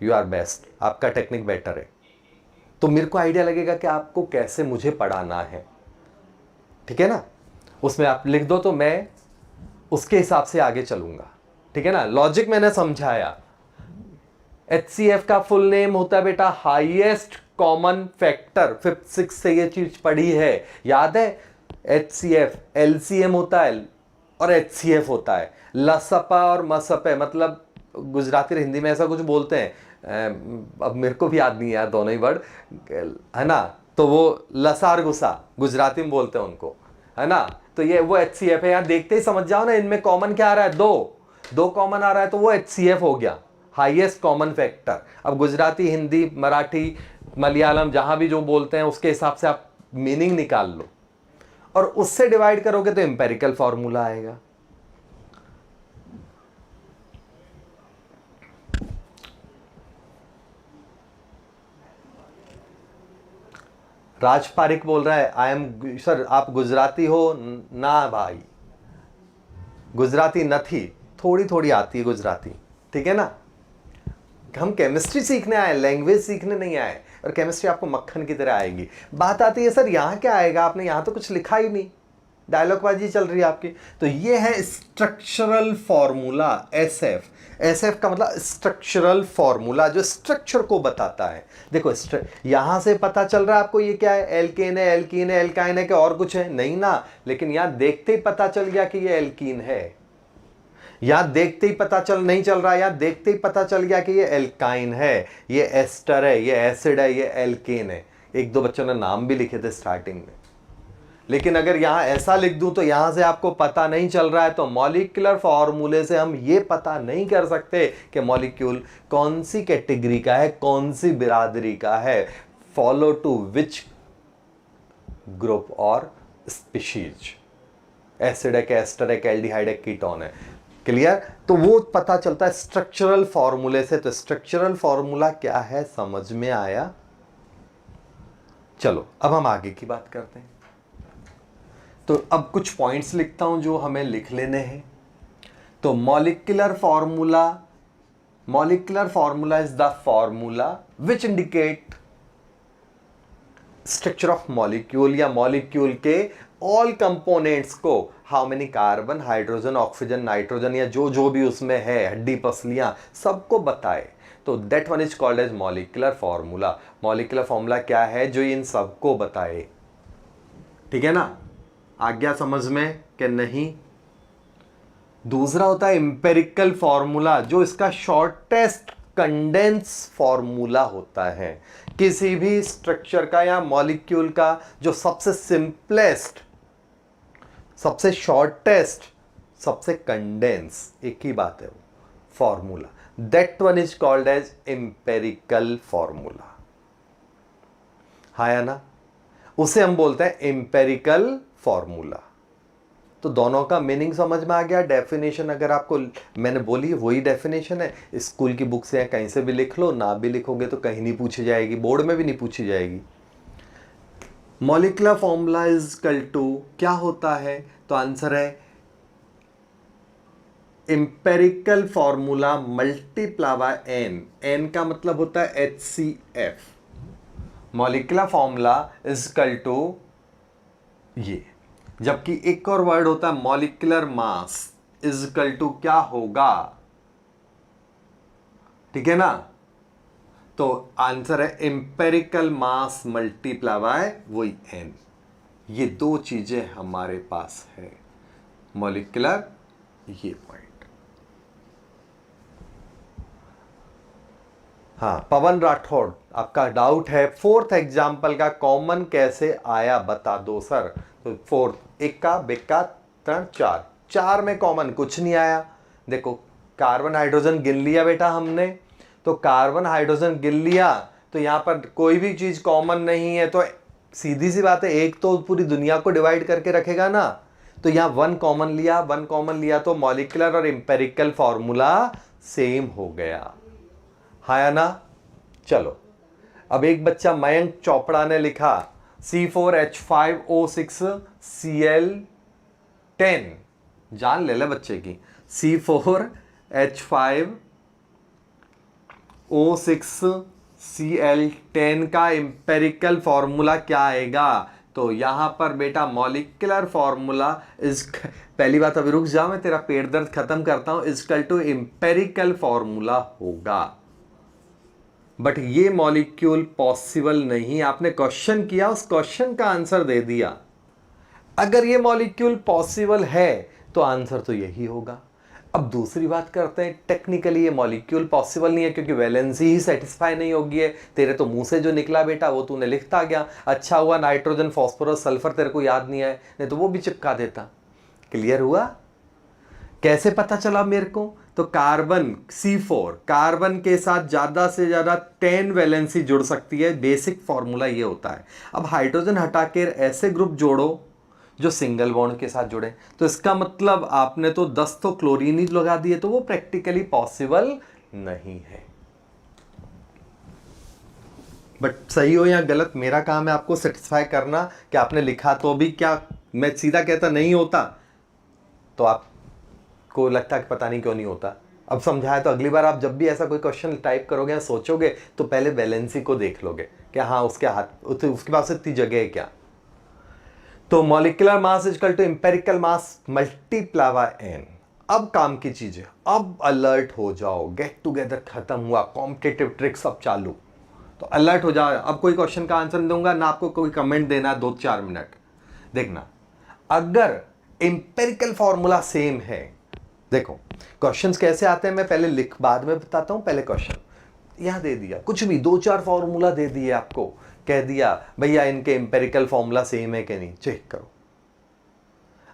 Speaker 1: यू आर बेस्ट, आपका टेक्निक बेटर है, तो मेरे को आइडिया लगेगा कि आपको कैसे मुझे पढ़ाना है। ठीक है ना, उसमें आप लिख दो तो मैं उसके हिसाब से आगे चलूंगा। ठीक है ना, लॉजिक मैंने समझाया। HCF का फुल नेम होता है बेटा highest common factor, 5th 6th से ये चीज पढ़ी है, याद है। HCF LCM होता है और HCF होता है, लसपा और मसपे, मतलब गुजराती और हिंदी में ऐसा कुछ बोलते हैं, अब मेरे को भी याद नहीं है दोनों ही वर्ड, है ना, तो वो लसार गुसा गुजराती में बोलते हैं उनको, है ना। तो ये वो HCF है, यहाँ देखते ही समझ जाओ ना, इनमें कॉमन क्या आ रहा है, दो कॉमन आ रहा है, तो वो HCF हो गया, हाईएस्ट कॉमन फैक्टर। अब गुजराती, हिंदी, मराठी, मलयालम जहां भी जो बोलते हैं उसके हिसाब से आप मीनिंग निकाल लो और उससे डिवाइड करोगे तो एम्पेरिकल फॉर्मूला आएगा। राज पारिक बोल रहा है आई एम सर आप गुजराती हो ना? भाई गुजराती नहीं, थोड़ी थोड़ी आती है गुजराती, ठीक है ना। हम केमिस्ट्री सीखने आए, लैंग्वेज सीखने नहीं आए, और केमिस्ट्री आपको मक्खन की तरह आएगी। बात आती है सर यहाँ क्या आएगा, आपने यहाँ तो कुछ लिखा ही नहीं, डायलॉगबाजी चल रही है आपकी। तो ये है स्ट्रक्चरल फॉर्मूला, SF का मतलब स्ट्रक्चरल फॉर्मूला, जो स्ट्रक्चर को बताता है। देखो यहां से पता चल रहा है आपको ये क्या है, एल्केन है, एल्कीन है, एल्काइन है, कि और कुछ है नहीं ना, लेकिन यहां देखते ही पता चल गया कि ये एल्कीन है, यहां देखते ही पता नहीं चल रहा है, यहां देखते ही पता चल गया कि ये एल्काइन है, ये एस्टर है, ये एसिड है, ये एल्केन है। एक दो बच्चों ने नाम भी लिखे थे स्टार्टिंग में, लेकिन अगर यहां ऐसा लिख दूं तो यहां से आपको पता नहीं चल रहा है, तो मॉलिक्यूलर फॉर्मूले से हम ये पता नहीं कर सकते कि मॉलिक्यूल कौन सी कैटेगरी का है, कौन सी बिरादरी का है, फॉलो टू विच ग्रुप और स्पीशीज, एसिड है, एस्टर है, एल्डिहाइड है, कीटोन है। क्लियर? तो वो पता चलता है स्ट्रक्चरल फॉर्मूले से। तो स्ट्रक्चरल फॉर्मूला क्या है समझ में आया? चलो अब हम आगे की बात करते हैं। तो अब कुछ पॉइंट्स लिखता हूं जो हमें लिख लेने हैं। तो molecular formula is the formula which indicate structure of molecule या मॉलिक्यूल के ऑल कंपोनेंट्स को, how many carbon, hydrogen, oxygen, nitrogen या जो जो भी उसमें है, हड्डी पसलियां, सबको बताए। तो that one is called as molecular formula. Molecular formula क्या है? जो इन सबको बताए। ठीक है ना? आ गया समझ में कि नहीं? दूसरा होता है एम्पेरिकल फॉर्मूला, जो इसका शॉर्टेस्ट कंडेंस फॉर्मूला होता है। किसी भी स्ट्रक्चर का या मॉलिक्यूल का जो सबसे सिंपलेस्ट, सबसे शॉर्टेस्ट, सबसे कंडेंस, एक ही बात है वो formula, that one is called as empirical formula. हाँ या ना? उसे हम बोलते हैं एम्पेरिकल फॉर्मूला। तो दोनों का मीनिंग समझ में आ गया। डेफिनेशन अगर आपको मैंने बोली वही डेफिनेशन है, स्कूल की बुक से या कहीं से भी लिख लो, ना भी लिखोगे तो कहीं नहीं पूछी जाएगी, बोर्ड में भी नहीं पूछी जाएगी। Molecular formula is equal to क्या होता है? तो आंसर है empirical formula multiply by n. N का मतलब होता है HCF। Molecular formula is equal to ये। जबकि एक और वर्ड होता है molecular mass is equal to क्या होगा? ठीक है ना? तो आंसर है एम्पेरिकल मास मल्टीप्लाई बाय वही एन। ये दो चीजें हमारे पास है। मॉलिक्यूलर, ये पॉइंट। हाँ, पवन राठौड़, आपका डाउट है फोर्थ एग्जाम्पल का कॉमन कैसे आया बता दो सर। तो फोर्थ, एक का बेका त्रण चार, चार में कॉमन कुछ नहीं आया। देखो कार्बन हाइड्रोजन गिन लिया बेटा हमने, तो कार्बन हाइड्रोजन गिन लिया, तो यहां पर कोई भी चीज कॉमन नहीं है, तो सीधी सी बात है एक तो पूरी दुनिया को डिवाइड करके रखेगा ना। तो यहां वन कॉमन लिया, तो मॉलिक्यूलर और एम्पेरिकल फॉर्मूला सेम हो गया। हाँ या ना? चलो, अब एक बच्चा मयंक चोपड़ा ने लिखा C4H5O6Cl10, जान ले बच्चे की। C4H5O6Cl10 का एम्पेरिकल फॉर्मूला क्या आएगा? तो यहां पर बेटा मॉलिक्यूलर फॉर्मूला इज, पहली बात अभी रुक जाओ, मैं तेरा पेट दर्द खत्म करता हूं, इजकल टू एम्पेरिकल फॉर्मूला होगा। बट ये मॉलिक्यूल पॉसिबल नहीं। आपने क्वेश्चन किया, उस क्वेश्चन का आंसर दे दिया। अगर ये मॉलिक्यूल पॉसिबल है तो आंसर तो यही होगा। अब दूसरी बात करते हैं, टेक्निकली ये मॉलिक्यूल पॉसिबल नहीं है क्योंकि वैलेंसी ही सेटिस्फाई नहीं होगी है। तेरे तो मुंह से जो निकला बेटा वो तूने लिखता गया। अच्छा हुआ नाइट्रोजन, फास्फोरस, सल्फर तेरे को याद नहीं आया, नहीं तो वो भी चिपका देता। क्लियर हुआ? कैसे पता चला मेरे को? तो कार्बन C4, कार्बन के साथ ज्यादा से ज्यादा 10 वैलेंसी जुड़ सकती है। बेसिक फॉर्मूला ये होता है। अब हाइड्रोजन हटा के ऐसे ग्रुप जोड़ो जो सिंगल बॉन्ड के साथ जुड़े, तो इसका मतलब आपने तो 10 तो क्लोरीन ही लगा दिए, तो वो प्रैक्टिकली पॉसिबल नहीं है। बट सही हो या गलत, मेरा काम है आपको सेटिस्फाई करना कि आपने लिखा तो भी क्या मैं सीधा कहता नहीं होता तो आपको लगता है कि पता नहीं क्यों नहीं होता। अब समझाया तो अगली बार आप जब भी ऐसा कोई क्वेश्चन टाइप करोगे या सोचोगे तो पहले वैलेंसी को देख लोगे कि हाँ उसके हाथ उसके पास इतनी जगह है क्या। तो molecular mass is equal to empirical mass multiply by n. अब काम की चीज है, अब अलर्ट हो जाओ, गेट टुगेदर खत्म हुआ, कॉम्पिटिटिव ट्रिक्स अब चालू। तो अलर्ट हो जाओ। अब कोई क्वेश्चन का आंसर दूंगा ना, आपको कोई कमेंट देना है 2-4 मिनट। देखना, अगर एम्पेरिकल फॉर्मूला सेम है, देखो क्वेश्चंस कैसे आते हैं मैं पहले लिख बाद में बताता हूं। पहले क्वेश्चन यहां दे दिया, कुछ भी 2-4 फॉर्मूला दे दिए आपको, कह दिया भैया इनके एम्पेरिकल फॉर्मूला सेम है कि नहीं, चेक करो।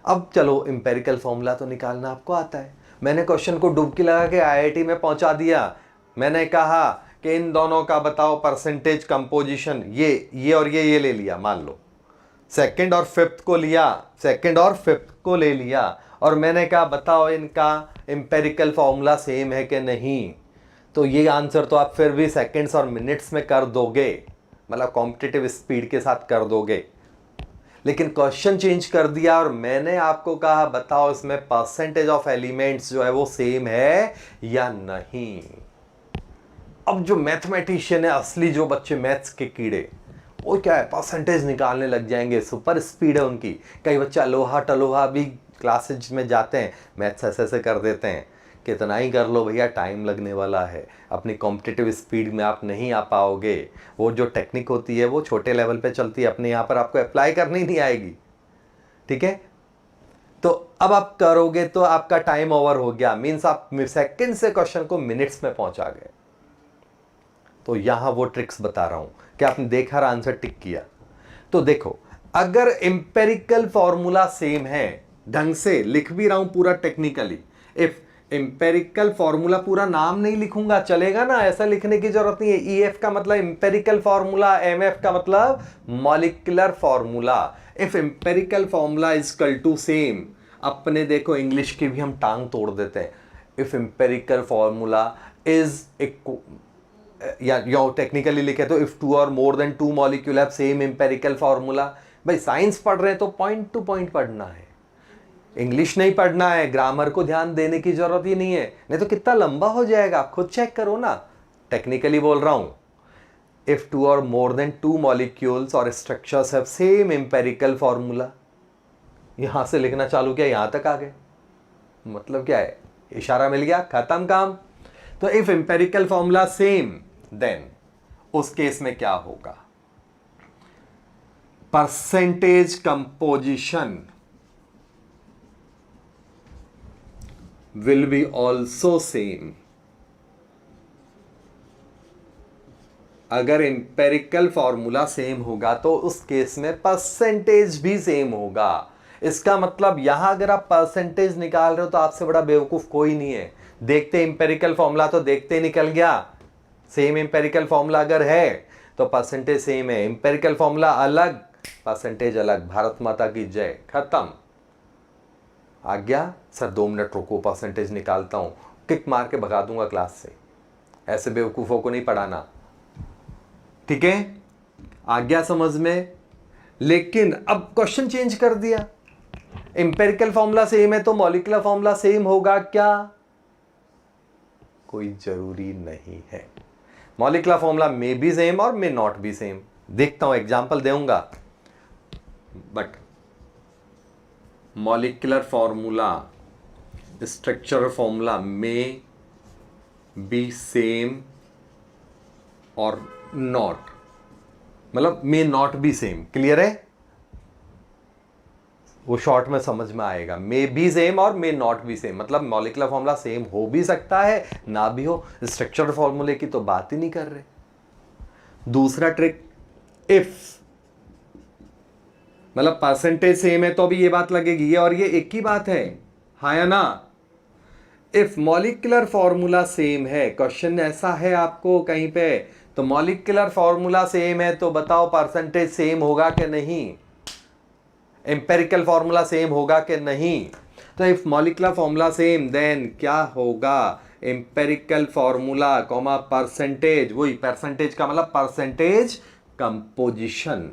Speaker 1: अब चलो एम्पेरिकल फॉर्मूला तो निकालना आपको आता है। मैंने क्वेश्चन को डुबकी लगा के IIT में पहुंचा दिया। मैंने कहा कि इन दोनों का बताओ परसेंटेज कंपोजिशन, ये और ये ले लिया, मान लो सेकंड और फिफ्थ को ले लिया, और मैंने कहा बताओ इनका एम्पेरिकल फॉर्मूला सेम है कि नहीं। तो ये आंसर तो आप फिर भी सेकंड्स और मिनट्स में कर दोगे, मतलब कॉम्पिटिटिव स्पीड के साथ कर दोगे। लेकिन क्वेश्चन चेंज कर दिया और मैंने आपको कहा बताओ इसमें परसेंटेज ऑफ एलिमेंट्स जो है वो सेम है या नहीं। अब जो मैथमेटिशियन है असली, जो बच्चे मैथ्स के कीड़े, वो क्या है परसेंटेज निकालने लग जाएंगे, सुपर स्पीड है उनकी। कई बच्चा लोहा टलोहा भी क्लासेज में जाते हैं, मैथ्स ऐसे ऐसे कर देते हैं। कितना ही कर लो भैया, टाइम लगने वाला है, अपनी कॉम्पिटिटिव स्पीड में आप नहीं आ पाओगे। वो जो टेक्निक होती है वो छोटे लेवल पे चलती है, अपने यहाँ पर आपको अप्लाई करनी नहीं आएगी। ठीक है, तो अब आप करोगे तो आपका टाइम ओवर हो गया, मीन्स आप सेकंड से क्वेश्चन को मिनट्स में पहुंचा गए। तो यहां वो ट्रिक्स बता रहा हूं कि आपने देखा और आंसर टिक किया। तो देखो, अगर इंपेरिकल फॉर्मूला सेम है, ढंग से लिख भी रहा हूं पूरा टेक्निकली, इफ इंपेरिकल फॉर्मूला, पूरा नाम नहीं लिखूंगा चलेगा ना, ऐसा लिखने की जरूरत नहीं है। ईएफ का मतलब इंपेरिकल फॉर्मूला, एमएफ का मतलब molecular formula. If empirical formula is equal to same, अपने देखो इंग्लिश की भी हम टांग तोड़ देते हैं। इफ इंपेरिकल फॉर्मूला इज या टेक्निकली लिखे तो इफ टू और more than two molecule have same empirical formula. भाई साइंस पढ़ रहे हैं तो पॉइंट टू पॉइंट पढ़ना है, इंग्लिश नहीं पढ़ना है, ग्रामर को ध्यान देने की जरूरत ही नहीं है, नहीं तो कितना लंबा हो जाएगा, आप खुद चेक करो ना। टेक्निकली बोल रहा हूं, इफ टू और मोर देन टू मॉलिक्यूल्स और structures have same empirical formula, यहां से लिखना चालू किया, यहां तक आ गए, मतलब क्या है, इशारा मिल गया, खत्म काम। तो if empirical formula same, then उस केस में क्या होगा, percentage composition will be also same। अगर इंपेरिकल फॉर्मूला सेम होगा तो उस केस में परसेंटेज भी सेम होगा। इसका मतलब यहां अगर आप परसेंटेज निकाल रहे हो तो आपसे बड़ा बेवकूफ कोई नहीं है। देखते इंपेरिकल फॉर्मूला तो देखते निकल गया, सेम इंपेरिकल फॉर्मूला अगर है तो परसेंटेज सेम है, इंपेरिकल फॉर्मूला अलग परसेंटेज अलग, भारत माता की जय, खत्म। आ गया सर 2 मिनट रुको, परसेंटेज निकालता हूं, किक मार के भगा दूंगा क्लास से, ऐसे बेवकूफों को नहीं पढ़ाना। ठीक है, आ गया समझ में। लेकिन अब क्वेश्चन चेंज कर दिया, इंपेरिकल फॉर्मूला सेम है तो मॉलिक्यूलर फॉर्मूला सेम होगा क्या? कोई जरूरी नहीं है, molecular formula may be same और मे नॉट बी सेम। देखता हूं, एग्जांपल दूंगा, but molecular formula, structural formula may be same और नॉट, मतलब may not be same. Clear है, वो शॉर्ट में समझ में आएगा। मे बी सेम और मे नॉट बी सेम, मतलब मॉलिक्यूलर फॉर्मूला सेम हो भी सकता है ना भी हो, स्ट्रक्चरल फॉर्मूले की तो बात ही नहीं कर रहे। दूसरा ट्रिक, इफ मतलब परसेंटेज सेम है तो अभी ये बात लगेगी, ये और ये एक ही बात है, हाँ या ना। इफ मॉलिक्यूलर फॉर्मूला सेम है, क्वेश्चन ऐसा है आपको कहीं पे, तो मॉलिक्यूलर फॉर्मूला सेम है तो बताओ परसेंटेज सेम होगा कि नहीं, एम्पेरिकल फॉर्मूला सेम होगा कि नहीं। तो if molecular formula same then क्या होगा, एम्पेरिकल फॉर्मूला कॉमा परसेंटेज, वही परसेंटेज का मतलब परसेंटेज कंपोजिशन,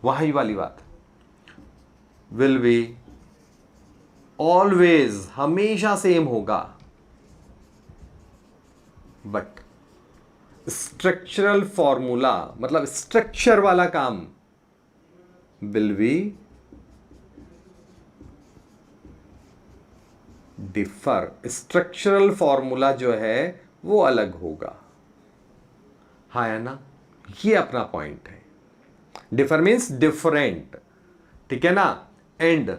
Speaker 1: वही वाली बात, विल बी ऑलवेज, हमेशा सेम होगा, बट स्ट्रक्चरल फॉर्मूला मतलब स्ट्रक्चर वाला काम will be differ, structural formula जो है वो अलग होगा, हाँ है ना, ये अपना पॉइंट है। डिफर मीन्स डिफरेंट, ठीक है ना। एंड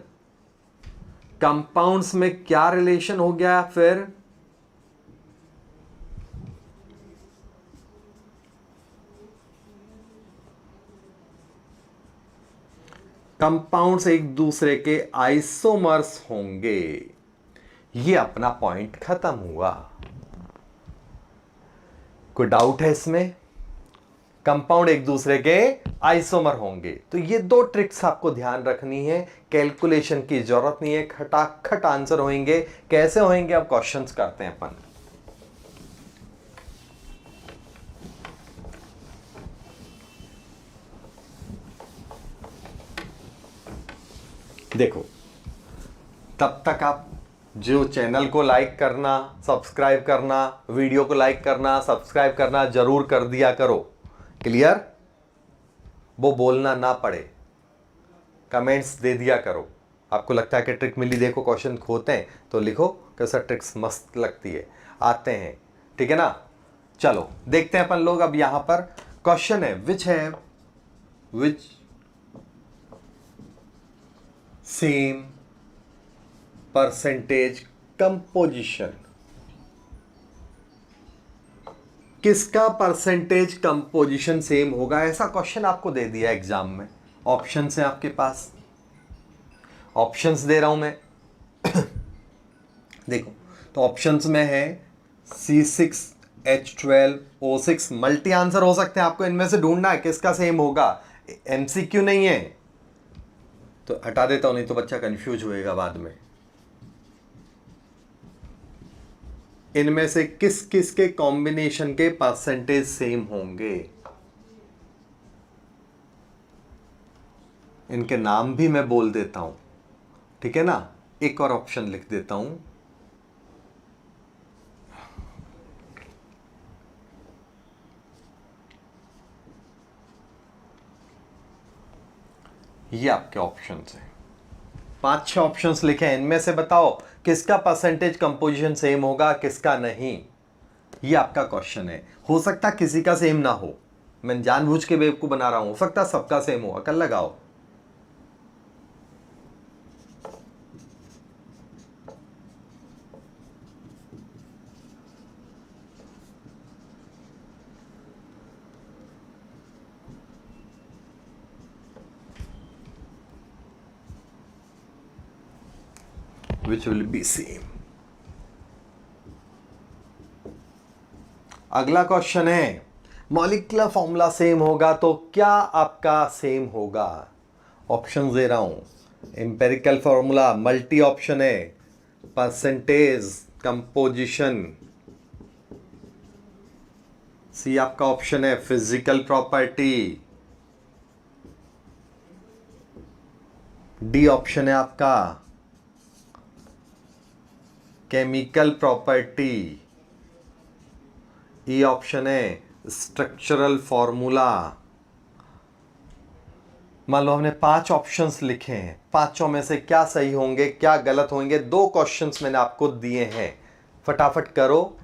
Speaker 1: कंपाउंड्स में क्या रिलेशन हो गया फिर, कंपाउंड्स एक दूसरे के आइसोमर्स होंगे, ये अपना पॉइंट खत्म हुआ। कोई डाउट है इसमें? कंपाउंड एक दूसरे के आइसोमर होंगे, तो ये 2 ट्रिक्स आपको ध्यान रखनी है, कैलकुलेशन की जरूरत नहीं है, खटाखट आंसर होंगे। कैसे होंगे अब क्वेश्चंस करते हैं अपन। देखो, तब तक आप जो चैनल को लाइक करना, सब्सक्राइब करना, वीडियो को लाइक करना, सब्सक्राइब करना जरूर कर दिया करो। क्लियर? वो बोलना ना पड़े, कमेंट्स दे दिया करो। आपको लगता है कि ट्रिक मिली, देखो क्वेश्चन खोते हैं तो लिखो कैसा ट्रिक्स मस्त लगती है, आते हैं। ठीक है ना? चलो देखते हैं अपन लोग। अब यहां पर क्वेश्चन है विच सेम परसेंटेज कंपोजिशन, किसका परसेंटेज कंपोजिशन सेम होगा, ऐसा क्वेश्चन आपको दे दिया एग्जाम में। ऑप्शंस है आपके पास, ऑप्शंस दे रहा हूं मैं। देखो, तो ऑप्शंस में है C6H12O6, मल्टी आंसर हो सकते हैं, आपको इनमें से ढूंढना है किसका सेम होगा, MCQ नहीं है। तो हटा देता हूं, नहीं तो बच्चा कंफ्यूज होएगा बाद में। इनमें से किस किस के कॉम्बिनेशन के परसेंटेज सेम होंगे, इनके नाम भी मैं बोल देता हूं। ठीक है ना? एक और ऑप्शन लिख देता हूं, ये आपके ऑप्शंस हैं। 5-6 ऑप्शंस लिखे हैं, इनमें से बताओ किसका परसेंटेज कंपोजिशन सेम होगा, किसका नहीं। ये आपका क्वेश्चन है। हो सकता किसी का सेम ना हो, मैं जानबूझ के बेवकूफ बना रहा हूं, हो सकता सबका सेम हो। अकल लगाओ। Which will be same। अगला क्वेश्चन है, मॉलिक्यूलर फॉर्मूला सेम होगा तो क्या आपका सेम होगा। ऑप्शन दे रहा हूं, एम्पेरिकल फॉर्मूला, मल्टी ऑप्शन है, परसेंटेज, कंपोजिशन। सी आपका ऑप्शन है फिजिकल प्रॉपर्टी। डी ऑप्शन है आपका केमिकल प्रॉपर्टी। ई ऑप्शन है स्ट्रक्चरल फॉर्मूला। मान लो हमने 5 ऑप्शंस लिखे हैं, पांचों में से क्या सही होंगे क्या गलत होंगे, 2 क्वेश्चंस मैंने आपको दिए हैं, फटाफट करो।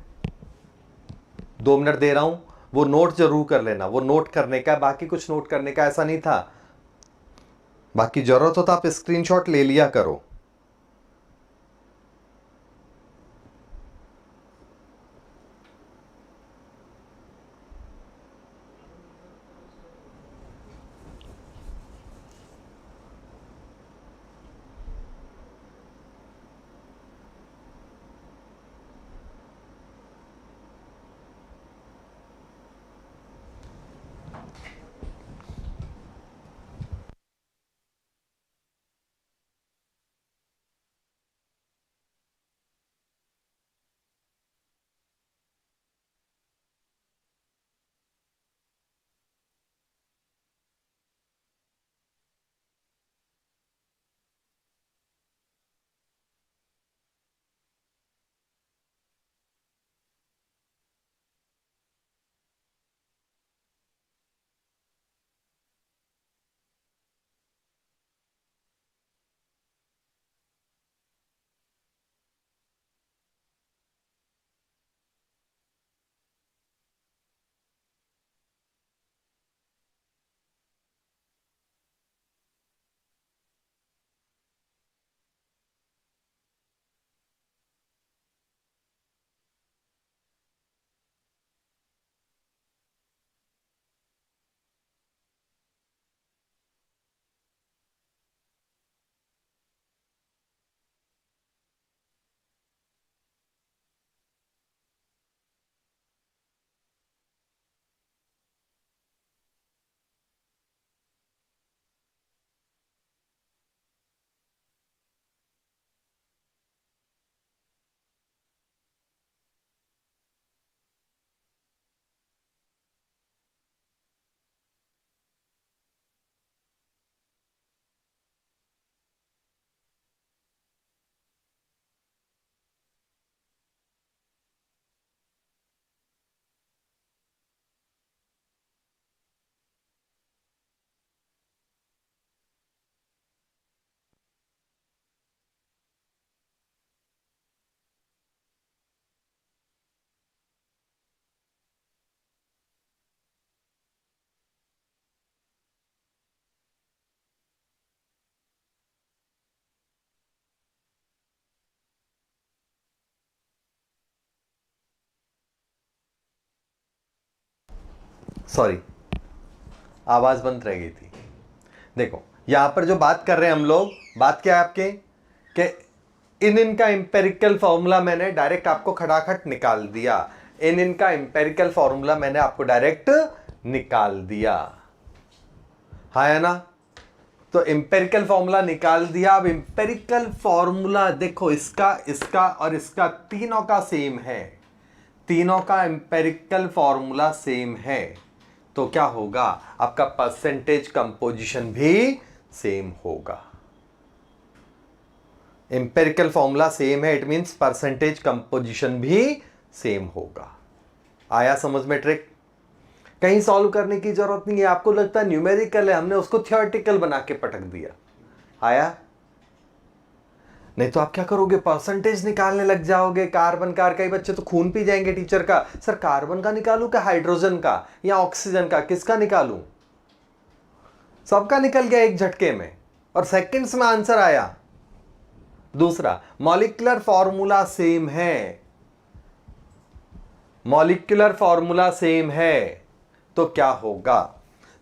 Speaker 1: 2 मिनट दे रहा हूं, वो नोट जरूर कर लेना। वो नोट करने का, बाकी कुछ नोट करने का ऐसा नहीं था, बाकी जरूरत हो तो आप स्क्रीनशॉट ले लिया करो। सॉरी, आवाज बंद रह गई थी। देखो यहां पर जो बात कर रहे हैं हम लोग, बात क्या है आपके कि इनका एम्पेरिकल फॉर्मूला मैंने डायरेक्ट आपको खटाखट निकाल दिया। इनका एम्पेरिकल फॉर्मूला मैंने आपको डायरेक्ट निकाल दिया, है ना। तो एम्पेरिकल फॉर्मूला निकाल दिया। अब एम्पेरिकल फॉर्मूला देखो, इसका इसका और इसका तीनों का सेम है, तीनों का एम्पेरिकल फॉर्मूला सेम है। तो क्या होगा, आपका परसेंटेज कंपोजिशन भी सेम होगा। एम्पेरिकल फॉर्मूला सेम है, इट मींस परसेंटेज कंपोजिशन भी सेम होगा। आया समझ में ट्रिक? कहीं सॉल्व करने की जरूरत नहीं है। आपको लगता है न्यूमेरिकल है, हमने उसको थियोरेटिकल बना के पटक दिया। आया? नहीं तो आप क्या करोगे, परसेंटेज निकालने लग जाओगे। कार्बन का, कई बच्चे तो खून पी जाएंगे टीचर का, सर कार्बन का निकालूं क्या हाइड्रोजन का या ऑक्सीजन का, किसका निकालूं? सबका निकल गया एक झटके में और सेकंड्स में आंसर आया। दूसरा, मॉलिक्यूलर फॉर्मूला सेम है, मॉलिक्यूलर फॉर्मूला सेम है, तो क्या होगा?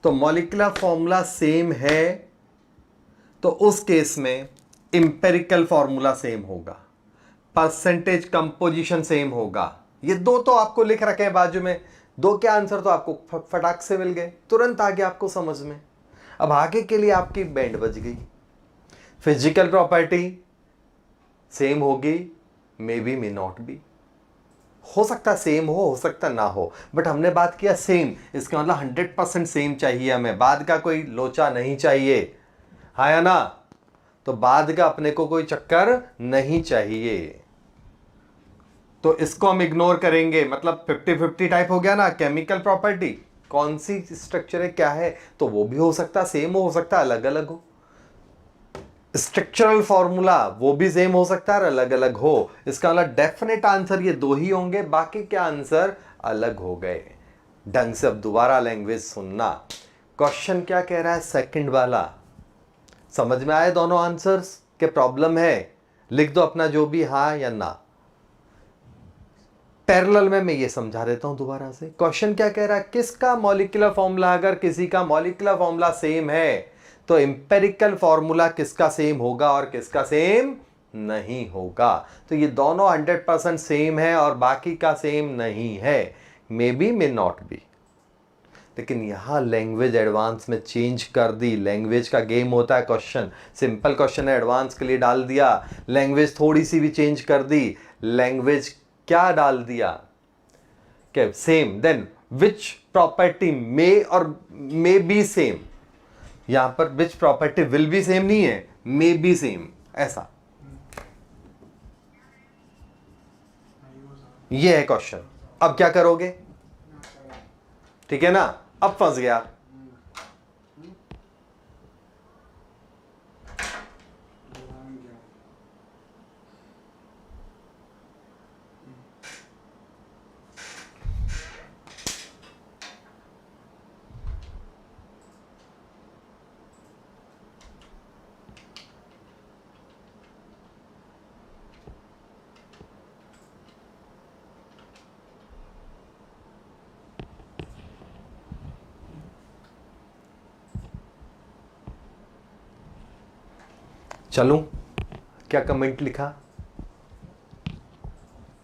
Speaker 1: तो मॉलिक्यूलर फॉर्मूला सेम है तो उस केस में इंपेरिकल फॉर्मूला सेम होगा, परसेंटेज कंपोजिशन सेम होगा। ये दो तो आपको लिख रखे हैं बाजू में, दो के आंसर तो आपको फटाक से मिल गए, तुरंत आगे आपको समझ में। अब आगे के लिए आपकी बैंड बज गई। फिजिकल प्रॉपर्टी सेम होगी, may be may not be, हो सकता सेम हो सकता ना हो, बट हमने बात किया सेम, इसका मतलब 100% सेम चाहिए हमें, बाद का कोई लोचा नहीं चाहिए, है ना। तो बाद का अपने को कोई चक्कर नहीं चाहिए, तो इसको हम इग्नोर करेंगे। मतलब 50-50 टाइप हो गया ना। केमिकल प्रॉपर्टी कौन सी स्ट्रक्चर है, क्या है, तो वो भी हो सकता सेम हो सकता अलग अलग हो। स्ट्रक्चरल फॉर्मूला वो भी सेम हो सकता है और अलग अलग हो। इसका मतलब डेफिनेट आंसर ये दो ही होंगे, बाकी के आंसर अलग हो गए। ढंग से अब दोबारा लैंग्वेज सुनना। क्वेश्चन क्या कह रहा है, सेकंड वाला समझ में आए दोनों आंसर्स के प्रॉब्लम है? लिख दो अपना जो भी, हाँ या ना। पैरेलल में मैं ये समझा देता हूं दोबारा से। क्वेश्चन क्या कह रहा है, किसका मॉलिक्यूलर फॉर्मूला, अगर किसी का मॉलिक्यूलर फॉर्मूला सेम है तो इंपेरिकल फॉर्मूला किसका सेम होगा और किसका सेम नहीं होगा। तो ये दोनों 100% सेम है और बाकी का सेम नहीं है, may be may not be. लेकिन यहां लैंग्वेज एडवांस में चेंज कर दी। लैंग्वेज का गेम होता है, क्वेश्चन सिंपल क्वेश्चन है, एडवांस के लिए डाल दिया, लैंग्वेज थोड़ी सी भी चेंज कर दी। लैंग्वेज क्या डाल दिया, क्या सेम, देन विच प्रॉपर्टी मे और मे बी सेम। यहां पर which property will be same नहीं है, मे बी सेम, ऐसा ये है क्वेश्चन। अब क्या करोगे, ठीक है ना, अब फंस गया। चलूं, क्या कमेंट लिखा,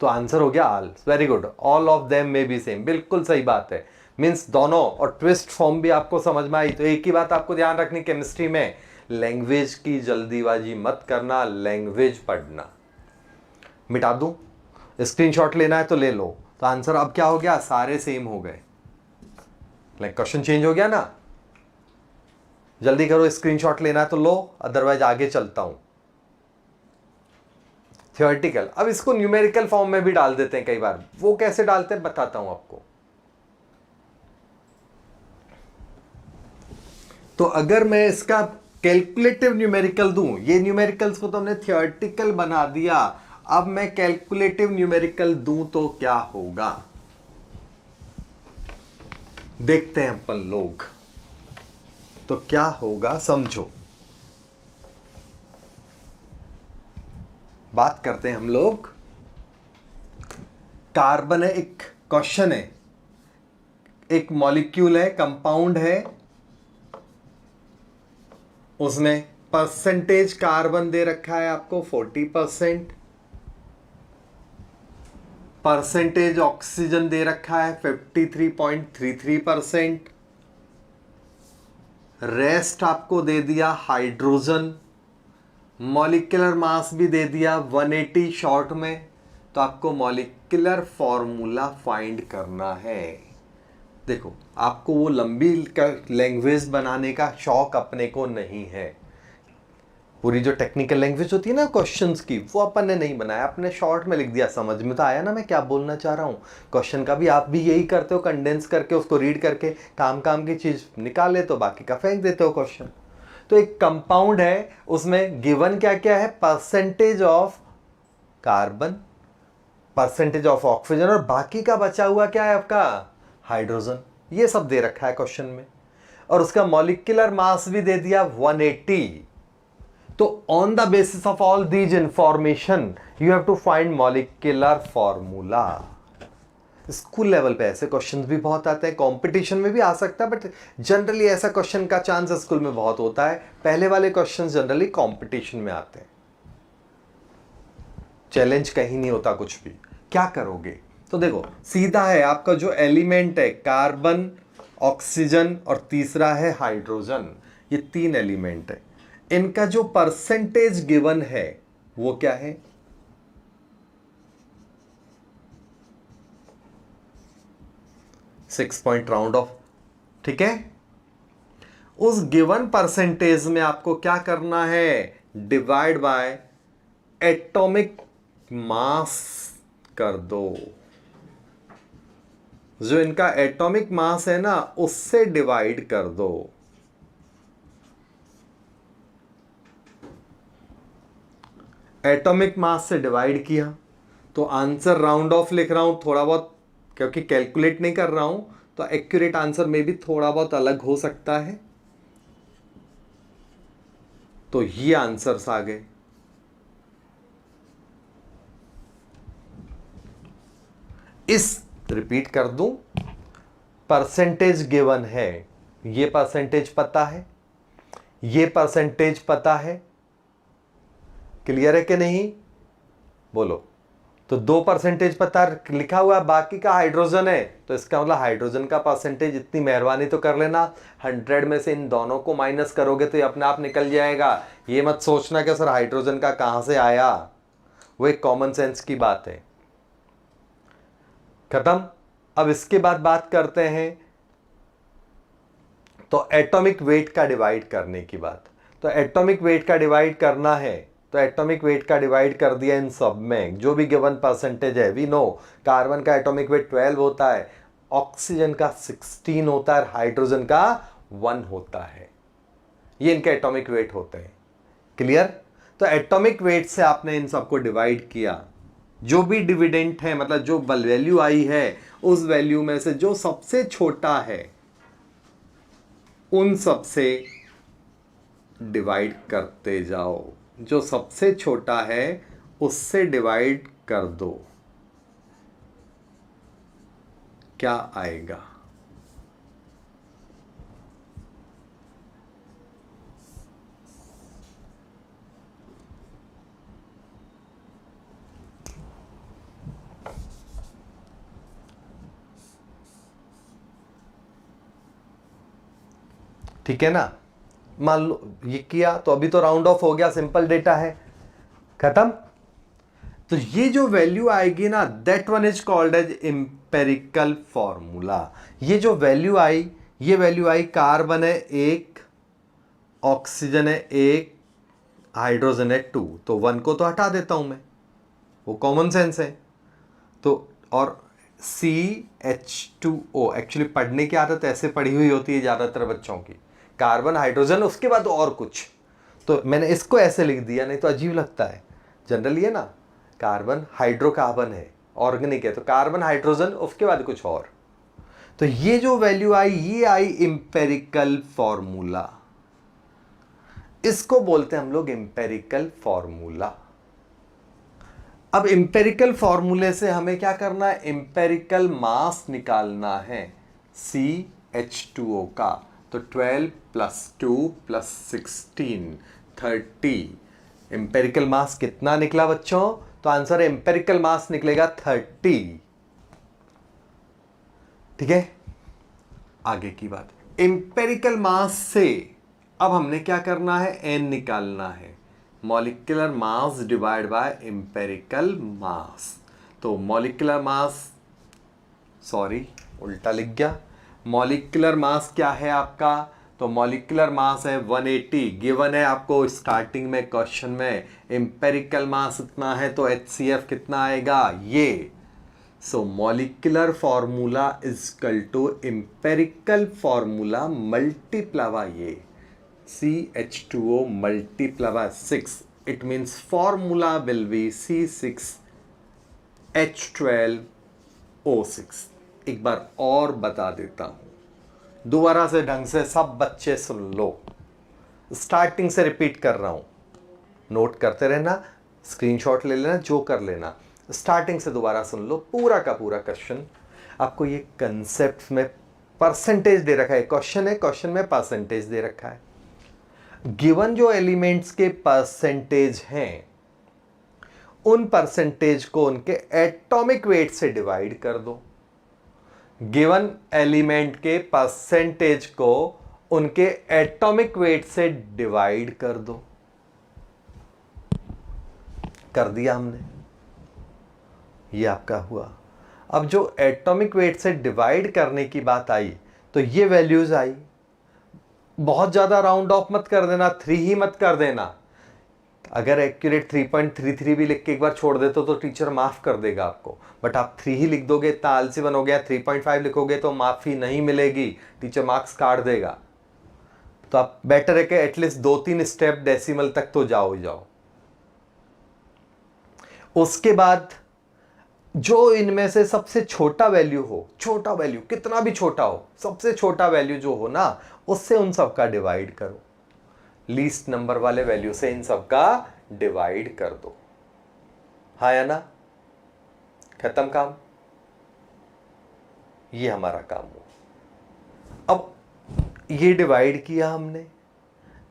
Speaker 1: तो आंसर हो गया all. Very good, all of them may be same, बिल्कुल सही बात है। मींस दोनों, और ट्विस्ट फॉर्म भी आपको समझ में आई। तो एक ही बात आपको ध्यान रखनी केमिस्ट्री में, लैंग्वेज की जल्दीबाजी मत करना, लैंग्वेज पढ़ना। मिटा दूं, स्क्रीनशॉट लेना है तो ले लो। तो आंसर अब क्या हो गया, सारे सेम हो गए, क्वेश्चन चेंज हो गया ना। जल्दी करो, स्क्रीनशॉट लेना है तो लो, अदरवाइज आगे चलता हूं। थियोरेटिकल, अब इसको न्यूमेरिकल फॉर्म में भी डाल देते हैं कई बार, वो कैसे डालते हैं बताता हूं आपको। तो अगर मैं इसका कैलकुलेटिव न्यूमेरिकल दूं, ये न्यूमेरिकल्स को तो हमने थियोरेटिकल बना दिया, अब मैं कैलकुलेटिव न्यूमेरिकल दूं तो क्या होगा, देखते हैं अपन लोग। तो क्या होगा समझो, बात करते हैं हम लोग। कार्बन है, एक क्वेश्चन है, एक मॉलिक्यूल है, कंपाउंड है, उसमें परसेंटेज कार्बन दे रखा है आपको 40%, परसेंटेज ऑक्सीजन दे रखा है 53.33%, रेस्ट आपको दे दिया हाइड्रोजन, मॉलिक्यूलर मास भी दे दिया 180 शॉर्ट में। तो आपको मॉलिक्यूलर फॉर्मूला फाइंड करना है। देखो, आपको वो लंबी लैंग्वेज बनाने का शौक अपने को नहीं है। पूरी जो टेक्निकल लैंग्वेज होती है ना क्वेश्चंस की, वो अपन ने नहीं बनाया, अपने शॉर्ट में लिख दिया। समझ में तो आया ना मैं क्या बोलना चाह रहा हूँ? क्वेश्चन का भी आप भी यही करते हो, कंडेंस करके उसको रीड करके काम काम की चीज निकाल लेते हो, बाकी का फेंक देते हो क्वेश्चन। तो एक कंपाउंड है, उसमें गिवन क्या क्या है? Percentage of carbon, percentage of oxygen, और बाकी का बचा हुआ क्या है आपका? हाइड्रोजन। ये सब दे रखा है क्वेश्चन में, और उसका मॉलिक्यूलर मास भी दे दिया 180। तो on the basis of all these information you have to find molecular formula. School level पे ऐसे क्वेश्चंस भी बहुत आते हैं, कंपटीशन में भी आ सकता है, बट जनरली ऐसा क्वेश्चन का चांस स्कूल में बहुत होता है। पहले वाले क्वेश्चंस जनरली कंपटीशन में आते हैं। चैलेंज कहीं नहीं होता कुछ भी। क्या करोगे? तो देखो, सीधा है, आपका जो एलिमेंट है कार्बन, ऑक्सीजन और तीसरा है हाइड्रोजन, ये 3 एलिमेंट है। इनका जो परसेंटेज गिवन है वो क्या है? 6 पॉइंट राउंड ऑफ, ठीक है। उस गिवन परसेंटेज में आपको क्या करना है? डिवाइड बाय एटॉमिक मास कर दो। जो इनका एटॉमिक मास है ना, उससे डिवाइड कर दो। एटॉमिक मास से डिवाइड किया तो आंसर राउंड ऑफ लिख रहा हूं थोड़ा बहुत, क्योंकि कैलकुलेट नहीं कर रहा हूं, तो एक्यूरेट आंसर में भी थोड़ा बहुत अलग हो सकता है। तो ये आंसर्स आ गए। इस रिपीट कर दूं, परसेंटेज गिवन है, ये परसेंटेज पता है, ये परसेंटेज पता है। क्लियर है कि नहीं? बोलो। तो 2% पता लिखा हुआ है, बाकी का हाइड्रोजन है, तो इसका मतलब हाइड्रोजन का परसेंटेज, इतनी मेहरबानी तो कर लेना, 100 में से इन दोनों को माइनस करोगे तो ये अपने आप निकल जाएगा। ये मत सोचना कि सर हाइड्रोजन का कहां से आया, वो एक कॉमन सेंस की बात है। खत्म। अब इसके बाद बात करते हैं तो एटॉमिक वेट का डिवाइड करने की बात। तो एटॉमिक वेट का डिवाइड करना है, तो एटॉमिक वेट का डिवाइड कर दिया इन सब में, जो भी गिवन परसेंटेज है। वी नो कार्बन का एटॉमिक वेट 12 होता है, ऑक्सीजन का 16 होता है, हाइड्रोजन का 1 होता है। ये इनके एटॉमिक वेट होते हैं। क्लियर? तो एटॉमिक वेट से आपने इन सबको डिवाइड किया। जो भी डिविडेंट है, मतलब जो वैल्यू आई है, उस वैल्यू में से जो सबसे छोटा है उन सबसे डिवाइड करते जाओ। जो सबसे छोटा है उससे डिवाइड कर दो। क्या आएगा? ठीक है ना? मान लो ये किया तो अभी तो राउंड ऑफ हो गया, सिंपल डेटा है, खत्म। तो ये जो वैल्यू आएगी ना, that one is called as empirical formula. ये जो वैल्यू आई, ये वैल्यू आई, कार्बन है 1, ऑक्सीजन है 1, हाइड्रोजन है 2, तो 1 को तो हटा देता हूं मैं, वो कॉमन सेंस है। तो और CH2O, एक्चुअली पढ़ने की आदत ऐसे पढ़ी हुई होती है ज़्यादातर बच्चों की, कार्बन हाइड्रोजन उसके बाद और कुछ, तो मैंने इसको ऐसे लिख दिया, नहीं तो अजीब लगता है। जनरली है ना, कार्बन हाइड्रोकार्बन है, ऑर्गेनिक है, तो कार्बन हाइड्रोजन उसके बाद कुछ और। तो ये जो वैल्यू आई, ये आई इंपेरिकल फॉर्मूला। इसको बोलते हैं हम लोग इंपेरिकल फॉर्मूला। अब इंपेरिकल फॉर्मूले से हमें क्या करना है? इंपेरिकल मास निकालना है। CH2O का, तो 12 + 2 + 16 30। एम्पेरिकल मास कितना निकला बच्चों? तो आंसर एम्पेरिकल मास निकलेगा 30। ठीक है, आगे की बात, एम्पेरिकल मास से अब हमने क्या करना है? एन निकालना है। Molecular mass divide by empirical mass. तो मॉलिक्यूलर मास, सॉरी उल्टा लिख गया, मॉलिक्यूलर मास क्या है आपका? तो मॉलिक्यूलर मास है 180, गिवन है आपको स्टार्टिंग में क्वेश्चन में। एम्पेरिकल मास इतना है तो HCF कितना आएगा? ये। So molecular formula is equal to empirical formula multiply by ये CH2O multiply by 6. It means formula will be C6H12O6। एक बार और बता देता हूं, दोबारा से ढंग से सब बच्चे सुन लो, स्टार्टिंग से रिपीट कर रहा हूं, नोट करते रहना, स्क्रीनशॉट ले लेना, जो कर लेना, स्टार्टिंग से दोबारा सुन लो पूरा का पूरा क्वेश्चन। आपको ये कंसेप्ट में परसेंटेज दे रखा है, क्वेश्चन है, क्वेश्चन में परसेंटेज दे रखा है। गिवन जो एलिमेंट्स के परसेंटेज हैं, उन परसेंटेज को उनके एटॉमिक वेट से डिवाइड कर दो। गिवन एलिमेंट के परसेंटेज को उनके एटॉमिक वेट से डिवाइड कर दो। कर दिया हमने, ये आपका हुआ। अब जो एटॉमिक वेट से डिवाइड करने की बात आई तो ये वैल्यूज आई। बहुत ज़्यादा राउंड ऑफ मत कर देना, 3 ही मत कर देना। अगर एक्यूरेट 3.33 भी लिख के एक बार छोड़ देते तो टीचर माफ़ कर देगा आपको, बट आप 3 ही लिख दोगे, इतना आलसी बनोगे। 3.5 लिखोगे तो माफ़ी नहीं मिलेगी, टीचर मार्क्स काट देगा। तो आप बेटर है कि एटलीस्ट 2-3 स्टेप डेसिमल तक तो जाओ ही जाओ। उसके बाद जो इनमें से सबसे छोटा वैल्यू हो, छोटा वैल्यू कितना भी छोटा हो, सबसे छोटा वैल्यू जो हो ना, उससे उन सब का डिवाइड करो। लीस्ट नंबर वाले वैल्यू से इन सब का डिवाइड कर दो। हाँ या ना? खत्म काम, ये हमारा काम हो। अब ये डिवाइड किया हमने,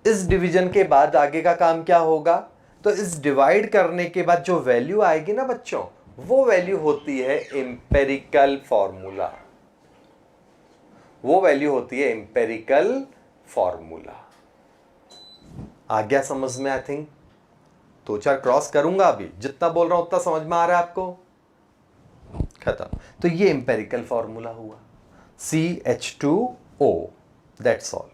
Speaker 1: इस डिवीजन के बाद आगे का काम क्या होगा? तो इस डिवाइड करने के बाद जो वैल्यू आएगी ना बच्चों, वो वैल्यू होती है एम्पेरिकल फॉर्मूला। वो वैल्यू होती है एम्पेरिकल फॉर्मूला। आ गया समझ में? आई थिंक 2-4 क्रॉस करूंगा, अभी जितना बोल रहा हूं उतना समझ में आ रहा है आपको? खत्म। तो ये एम्पेरिकल फॉर्मूला हुआ CH2O, दैट्स ऑल।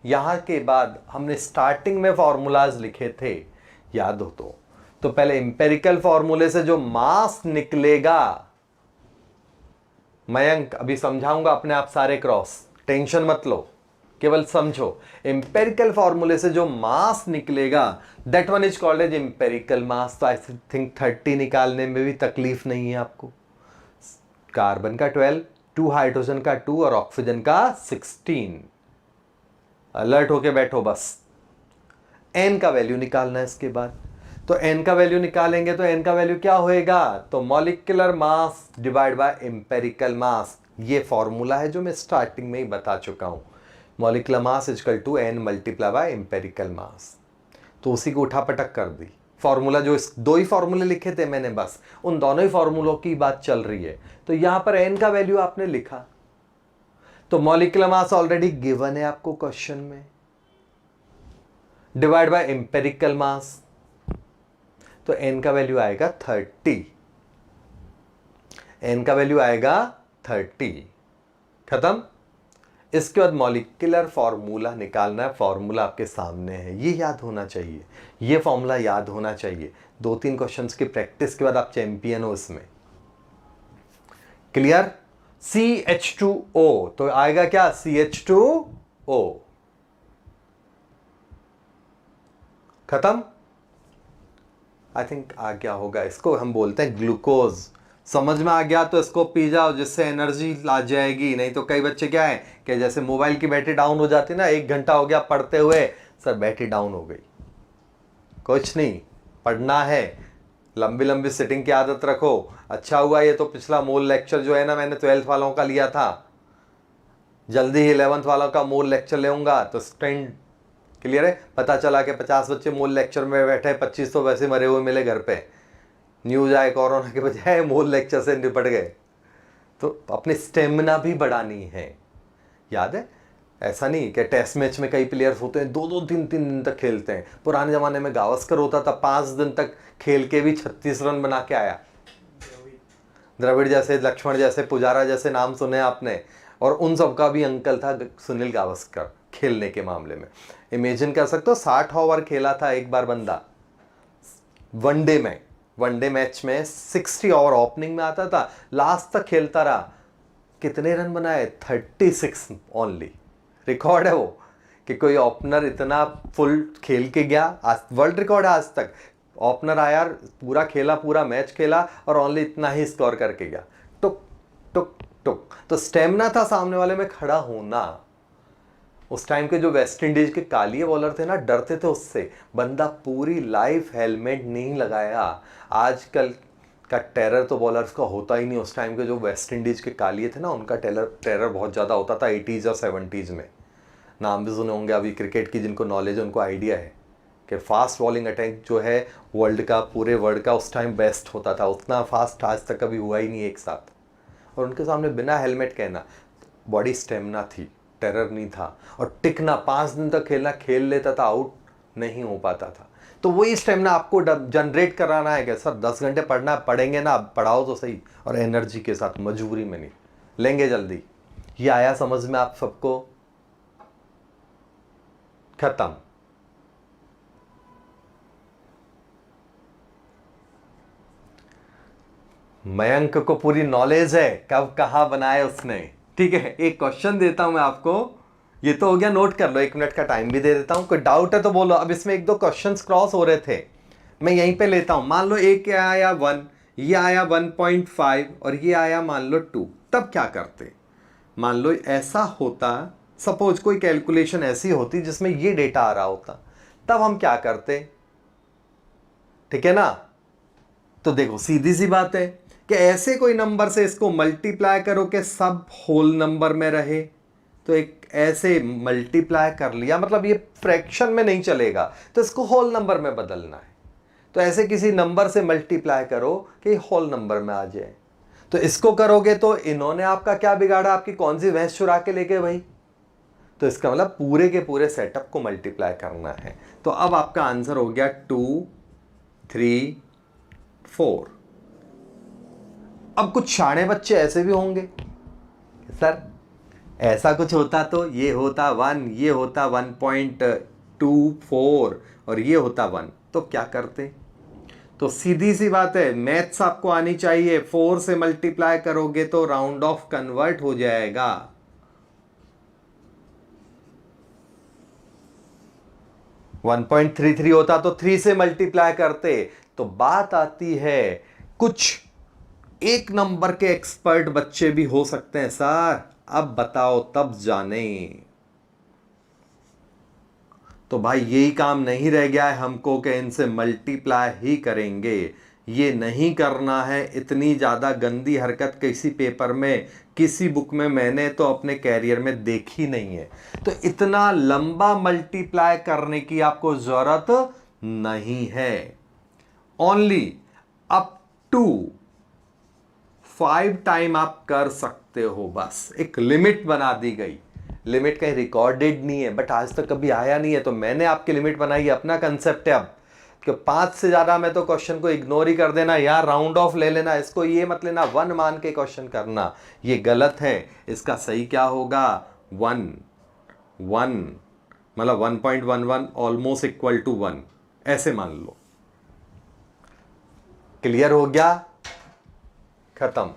Speaker 1: यहां के बाद हमने स्टार्टिंग में फॉर्मूलाज लिखे थे, याद हो तो पहले एम्पेरिकल फॉर्मूले से जो मास निकलेगा, मयंक अभी समझाऊंगा अपने आप सारे क्रॉस, टेंशन मत लो, केवल समझो। एम्पेरिकल फॉर्मूले से जो मास निकलेगा that one is called as empirical mass. तो आई थिंक 30 निकालने में भी तकलीफ नहीं है आपको। कार्बन का 12, 2 हाइड्रोजन का 2 और ऑक्सीजन का 16। अलर्ट होके बैठो बस। एन का वैल्यू निकालना है इसके बाद। तो एन का वैल्यू निकालेंगे तो एन का वैल्यू क्या होएगा? तो molecular mass divide by empirical मास। ये फॉर्मूला है जो मैं स्टार्टिंग में ही बता चुका हूं। Molecular mass equal to n multiply by empirical mass. तो उसी को उठापटक कर दी। फॉर्मूला जो इस 2 ही फॉर्मूले लिखे थे मैंने, बस उन दोनों ही फॉर्मूलों की बात चल रही है। तो यहां पर एन का वैल्यू आपने लिखा, तो मॉलिक्यूलर मास ऑलरेडी गिवन है आपको क्वेश्चन में, डिवाइड बाय एम्पेरिकल मास। तो n का वैल्यू आएगा 30। n का वैल्यू आएगा 30। खत्म। इसके बाद मॉलिक्यूलर फॉर्मूला निकालना है। फॉर्मूला आपके सामने है, ये याद होना चाहिए, ये फॉर्मूला याद होना चाहिए। 2-3 क्वेश्चंस की प्रैक्टिस के बाद आप चैंपियन हो इसमें। क्लियर? CH2O तो आएगा क्या? CH2O। खत्म। आई थिंक आ गया होगा। इसको हम बोलते हैं ग्लूकोज। समझ में आ गया तो इसको पी जाओ, जिससे एनर्जी ला जाएगी। नहीं तो कई बच्चे क्या है कि जैसे मोबाइल की बैटरी डाउन हो जाती है ना, 1 घंटा हो गया पढ़ते हुए, सर बैटरी डाउन हो गई। कुछ नहीं, पढ़ना है, लंबी लंबी सिटिंग की आदत रखो। अच्छा हुआ ये तो पिछला मूल लेक्चर जो है ना, मैंने 12th वालों का लिया था, जल्दी ही 11th वालों का मूल लेक्चर लेऊंगा तो स्टैंड क्लियर है। पता चला कि 50 बच्चे मूल लेक्चर में बैठे, 25 तो वैसे मरे हुए मिले घर पे, न्यूज आए कोरोना के बजाय मूल लेक्चर से निपट गए। तो अपनी स्टेमिना भी बढ़ानी है। याद है, ऐसा नहीं कि टेस्ट मैच में कई प्लेयर्स होते हैं 2-2 3-3 दिन तक खेलते हैं। पुराने ज़माने में गावस्कर होता था 5 दिन तक खेल के भी 36 रन बना के आया। द्रविड़ जैसे, लक्ष्मण जैसे, पुजारा जैसे नाम सुने आपने, और उन सब का भी अंकल था सुनील गावस्कर खेलने के मामले में। इमेजिन कर सकते हो 60 ओवर खेला था एक बार बंदा वनडे में, वनडे मैच में 60 ओवर ओपनिंग में आता था, लास्ट तक खेलता रहा। कितने रन बनाए? 36 ओनली। रिकॉर्ड है वो कि कोई ओपनर इतना फुल खेल के गया, आज वर्ल्ड रिकॉर्ड है आज तक। ओपनर आया, पूरा खेला, पूरा मैच खेला और ओनली इतना ही स्कोर करके गया, टुक टुक टुक। तो स्टेमिना था सामने वाले में खड़ा होना। उस टाइम के जो वेस्ट इंडीज के कालिए बॉलर थे ना, डरते थे उससे। बंदा पूरी लाइफ हेलमेट नहीं लगाया। आजकल का टेरर तो बॉलर्स का होता ही नहीं। उस टाइम के जो वेस्ट इंडीज के कालिए थे ना, उनका टेरर बहुत ज़्यादा होता था 80s और 70s में। नाम भी सुने होंगे अभी क्रिकेट की, जिनको नॉलेज, उनको आइडिया है कि फास्ट बॉलिंग अटैक जो है वर्ल्ड का, पूरे वर्ल्ड का उस टाइम बेस्ट होता था। उतना फास्ट आज तक कभी हुआ ही नहीं एक साथ। और उनके सामने बिना हेलमेट कहना, बॉडी स्टेमिना थी, टेरर नहीं था। और टिकना, 5 दिन तक खेलना, खेल लेता था, आउट नहीं हो पाता था। तो वही स्टेमिना आपको जनरेट कराना है कि सर 10 घंटे पढ़ना, पढ़ेंगे ना, पढ़ाओ तो सही, और एनर्जी के साथ, मजबूरी में नहीं। लेंगे जल्दी। ये आया समझ में आप सबको? खत्म। मयंक को पूरी नॉलेज है कब कहां बनाए उसने। ठीक है, एक क्वेश्चन देता हूं मैं आपको, ये तो हो गया, नोट कर लो, 1 मिनट का टाइम भी दे देता हूं, कोई डाउट है तो बोलो। अब इसमें 1-2 क्वेश्चंस क्रॉस हो रहे थे, मैं यहीं पे लेता हूं। मान लो एक आया 1, ये आया 1.5 और ये आया मान लो 2, तब क्या करते? मान लो ऐसा होता, सपोज कोई कैलकुलेशन ऐसी होती जिसमें ये डेटा आ रहा होता, तब हम क्या करते? ठीक है ना? तो देखो सीधी सी बात है कि ऐसे कोई नंबर से इसको मल्टीप्लाई करो कि सब होल नंबर में रहे। तो एक ऐसे मल्टीप्लाई कर लिया, मतलब ये फ्रैक्शन में नहीं चलेगा, तो इसको होल नंबर में बदलना है। तो ऐसे किसी नंबर से मल्टीप्लाई करो कि होल नंबर में आ जाए। तो इसको करोगे तो इन्होंने आपका क्या बिगाड़ा? आपकी कौन सी भैंस चुरा के लेके भाई? तो इसका मतलब पूरे के पूरे सेटअप को मल्टीप्लाई करना है। तो अब आपका आंसर हो गया 2, 3, 4। अब कुछ शाणे बच्चे ऐसे भी होंगे, सर ऐसा कुछ होता तो ये होता 1, ये होता 1.24 और ये होता 1, तो क्या करते? तो सीधी सी बात है, मैथ्स आपको आनी चाहिए। 4 से मल्टीप्लाई करोगे तो राउंड ऑफ कन्वर्ट हो जाएगा। 1.33 होता तो 3 से मल्टीप्लाई करते। तो बात आती है, कुछ एक नंबर के एक्सपर्ट बच्चे भी हो सकते हैं सर, अब बताओ तब जाने। तो भाई यही काम नहीं रह गया है हमको कि इनसे मल्टीप्लाई ही करेंगे। ये नहीं करना है। इतनी ज़्यादा गंदी हरकत किसी पेपर में, किसी बुक में मैंने तो अपने कैरियर में देखी नहीं है। तो इतना लंबा मल्टीप्लाई करने की आपको ज़रूरत नहीं है। ओनली अप टू 5 टाइम आप कर सकते हो, बस एक लिमिट बना दी गई। लिमिट कहीं रिकॉर्डेड नहीं है, बट आज तक कभी आया नहीं है, तो मैंने आपकी लिमिट बनाई है, अपना कंसेप्ट है अब कि 5 से ज्यादा में तो क्वेश्चन को इग्नोर ही कर देना, यार राउंड ऑफ ले लेना, इसको ये मत लेना 1 मान के क्वेश्चन करना, ये गलत है। इसका सही क्या होगा? 1, 1 मतलब 1.11 ऑलमोस्ट इक्वल टू 1, ऐसे मान लो। क्लियर हो गया? खत्म।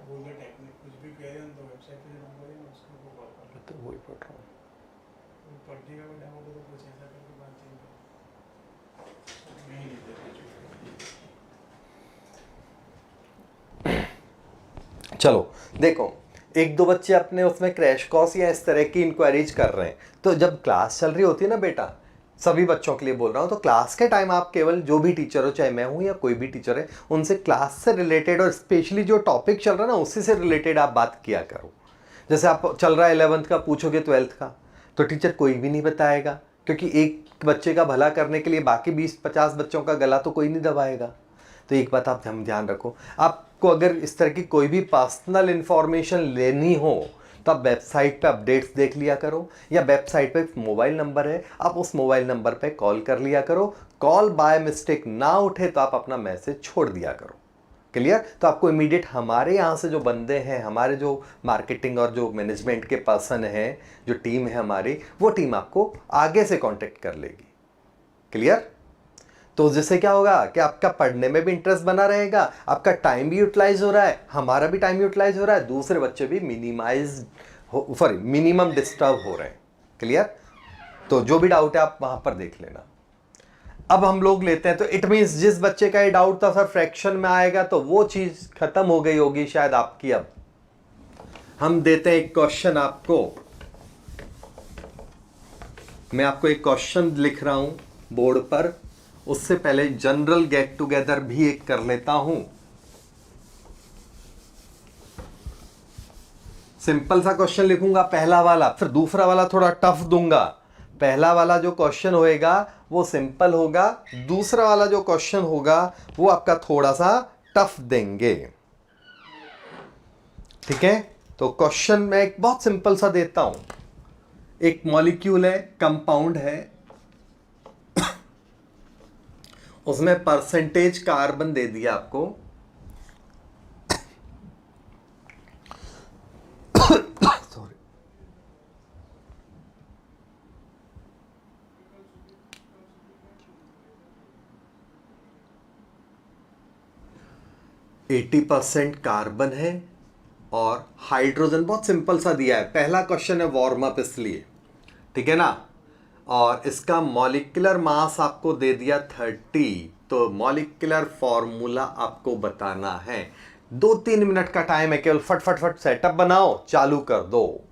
Speaker 2: गूगल टेक्निक कुछ भी कह रहे हैं तो वेबसाइट पे जो नंबर है उसको कॉल कर।
Speaker 1: तो वही पढ़ रहा हूँ।
Speaker 2: पढ़ने का डेमो को तो कुछ ऐसा करके बात चेंज करो, नहीं देते।
Speaker 1: चलो देखो, एक दो बच्चे अपने उसमें क्रैश कोर्स या इस तरह की इंक्वायरीज कर रहे हैं, तो जब क्लास चल रही होती है ना बेटा, सभी बच्चों के लिए बोल रहा हूँ, तो क्लास के टाइम आप केवल जो भी टीचर हो, चाहे मैं हूँ या कोई भी टीचर है, उनसे क्लास से रिलेटेड और स्पेशली जो टॉपिक चल रहा है ना उसी से रिलेटेड आप बात किया करो। जैसे आप चल रहा है 11th का, पूछोगे 12th का, तो टीचर कोई भी नहीं बताएगा, क्योंकि एक बच्चे का भला करने के लिए बाकी 20-50 बच्चों का गला तो कोई नहीं दबाएगा। तो एक बात आप हम ध्यान रखो, आपको अगर इस तरह की कोई भी पर्सनल इंफॉर्मेशन लेनी हो तो आप वेबसाइट पे अपडेट्स देख लिया करो, या वेबसाइट पे मोबाइल नंबर है, आप उस मोबाइल नंबर पे कॉल कर लिया करो। कॉल बाय मिस्टेक ना उठे तो आप अपना मैसेज छोड़ दिया करो। क्लियर? तो आपको इमीडिएट हमारे यहाँ से जो बंदे हैं, हमारे जो मार्केटिंग और जो मैनेजमेंट के पर्सन हैं, जो टीम है हमारी, वो टीम आपको आगे से कांटेक्ट कर लेगी। क्लियर? तो जिससे क्या होगा कि आपका पढ़ने में भी इंटरेस्ट बना रहेगा, आपका टाइम भी यूटिलाइज हो रहा है, हमारा भी टाइम यूटिलाइज हो रहा है, दूसरे बच्चे भी मिनिमम डिस्टर्ब हो रहे हैं। क्लियर? तो जो भी डाउट है आप वहां पर देख लेना। अब हम लोग लेते हैं, तो इट मींस जिस बच्चे का ये डाउट था सर फ्रैक्शन में आएगा, तो वो चीज खत्म हो गई होगी शायद आपकी। अब हम देते हैं एक क्वेश्चन आपको, मैं आपको एक क्वेश्चन लिख रहा हूं बोर्ड पर, उससे पहले जनरल गेट टुगेदर भी एक कर लेता हूं। सिंपल सा क्वेश्चन लिखूंगा पहला वाला, फिर दूसरा वाला थोड़ा टफ दूंगा। पहला वाला जो क्वेश्चन होएगा वो सिंपल होगा, दूसरा वाला जो क्वेश्चन होगा वो आपका थोड़ा सा टफ देंगे। ठीक है? तो क्वेश्चन मैं एक बहुत सिंपल सा देता हूं। एक मॉलिक्यूल है, कंपाउंड है, उसमें परसेंटेज कार्बन दे दिया आपको, सॉरी, 80% कार्बन है और हाइड्रोजन बहुत सिंपल सा दिया है। पहला क्वेश्चन है वार्म अप इसलिए, ठीक है ना। और इसका मॉलिक्यूलर मास आपको दे दिया 30, तो मॉलिक्यूलर फॉर्मूला आपको बताना है। 2-3 मिनट का टाइम है, केवल फट फट फट सेटअप बनाओ, चालू कर दो।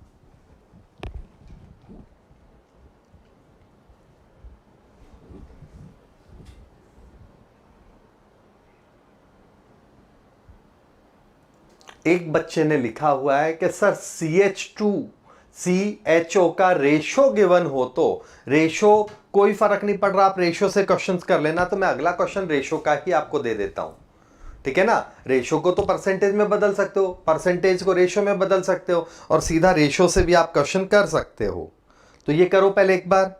Speaker 1: एक बच्चे ने लिखा हुआ है कि सर CH2 CHO का रेशो गिवन हो, तो रेशो कोई फर्क नहीं पड़ रहा, आप रेशो से क्वेश्चंस कर लेना। तो मैं अगला क्वेश्चन रेशो का ही आपको दे देता हूं, ठीक है ना। रेशो को तो परसेंटेज में बदल सकते हो, परसेंटेज को रेशो में बदल सकते हो, और सीधा रेशो से भी आप क्वेश्चन कर सकते हो। तो ये करो पहले एक बार।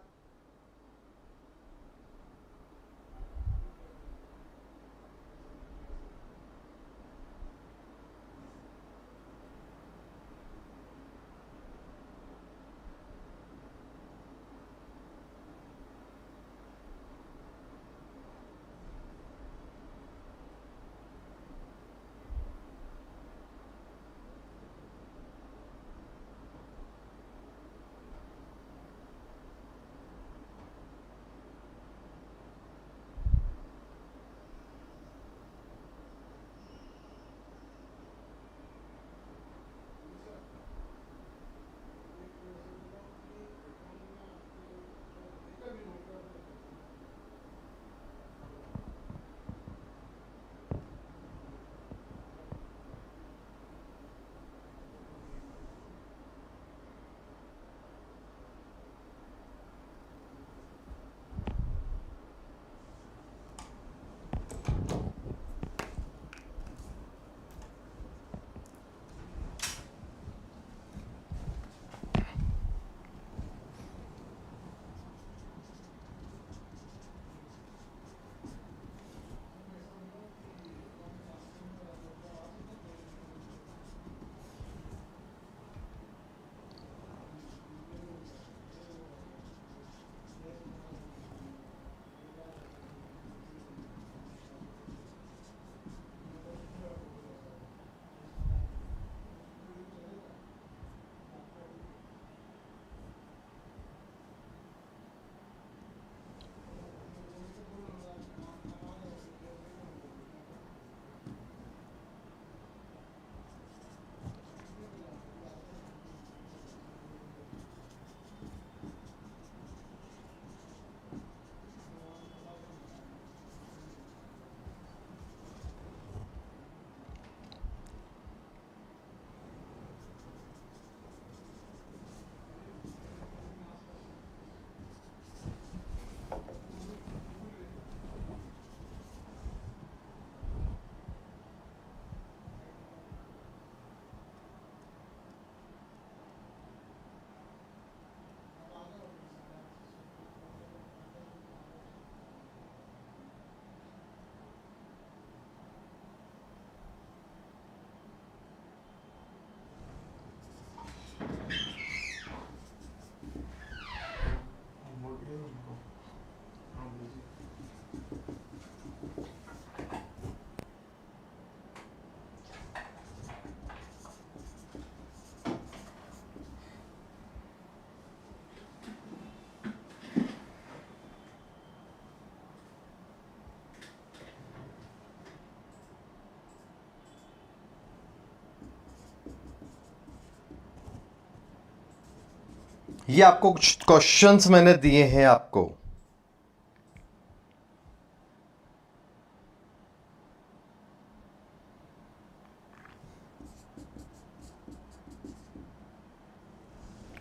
Speaker 1: ये आपको कुछ क्वेश्चंस मैंने दिए हैं आपको,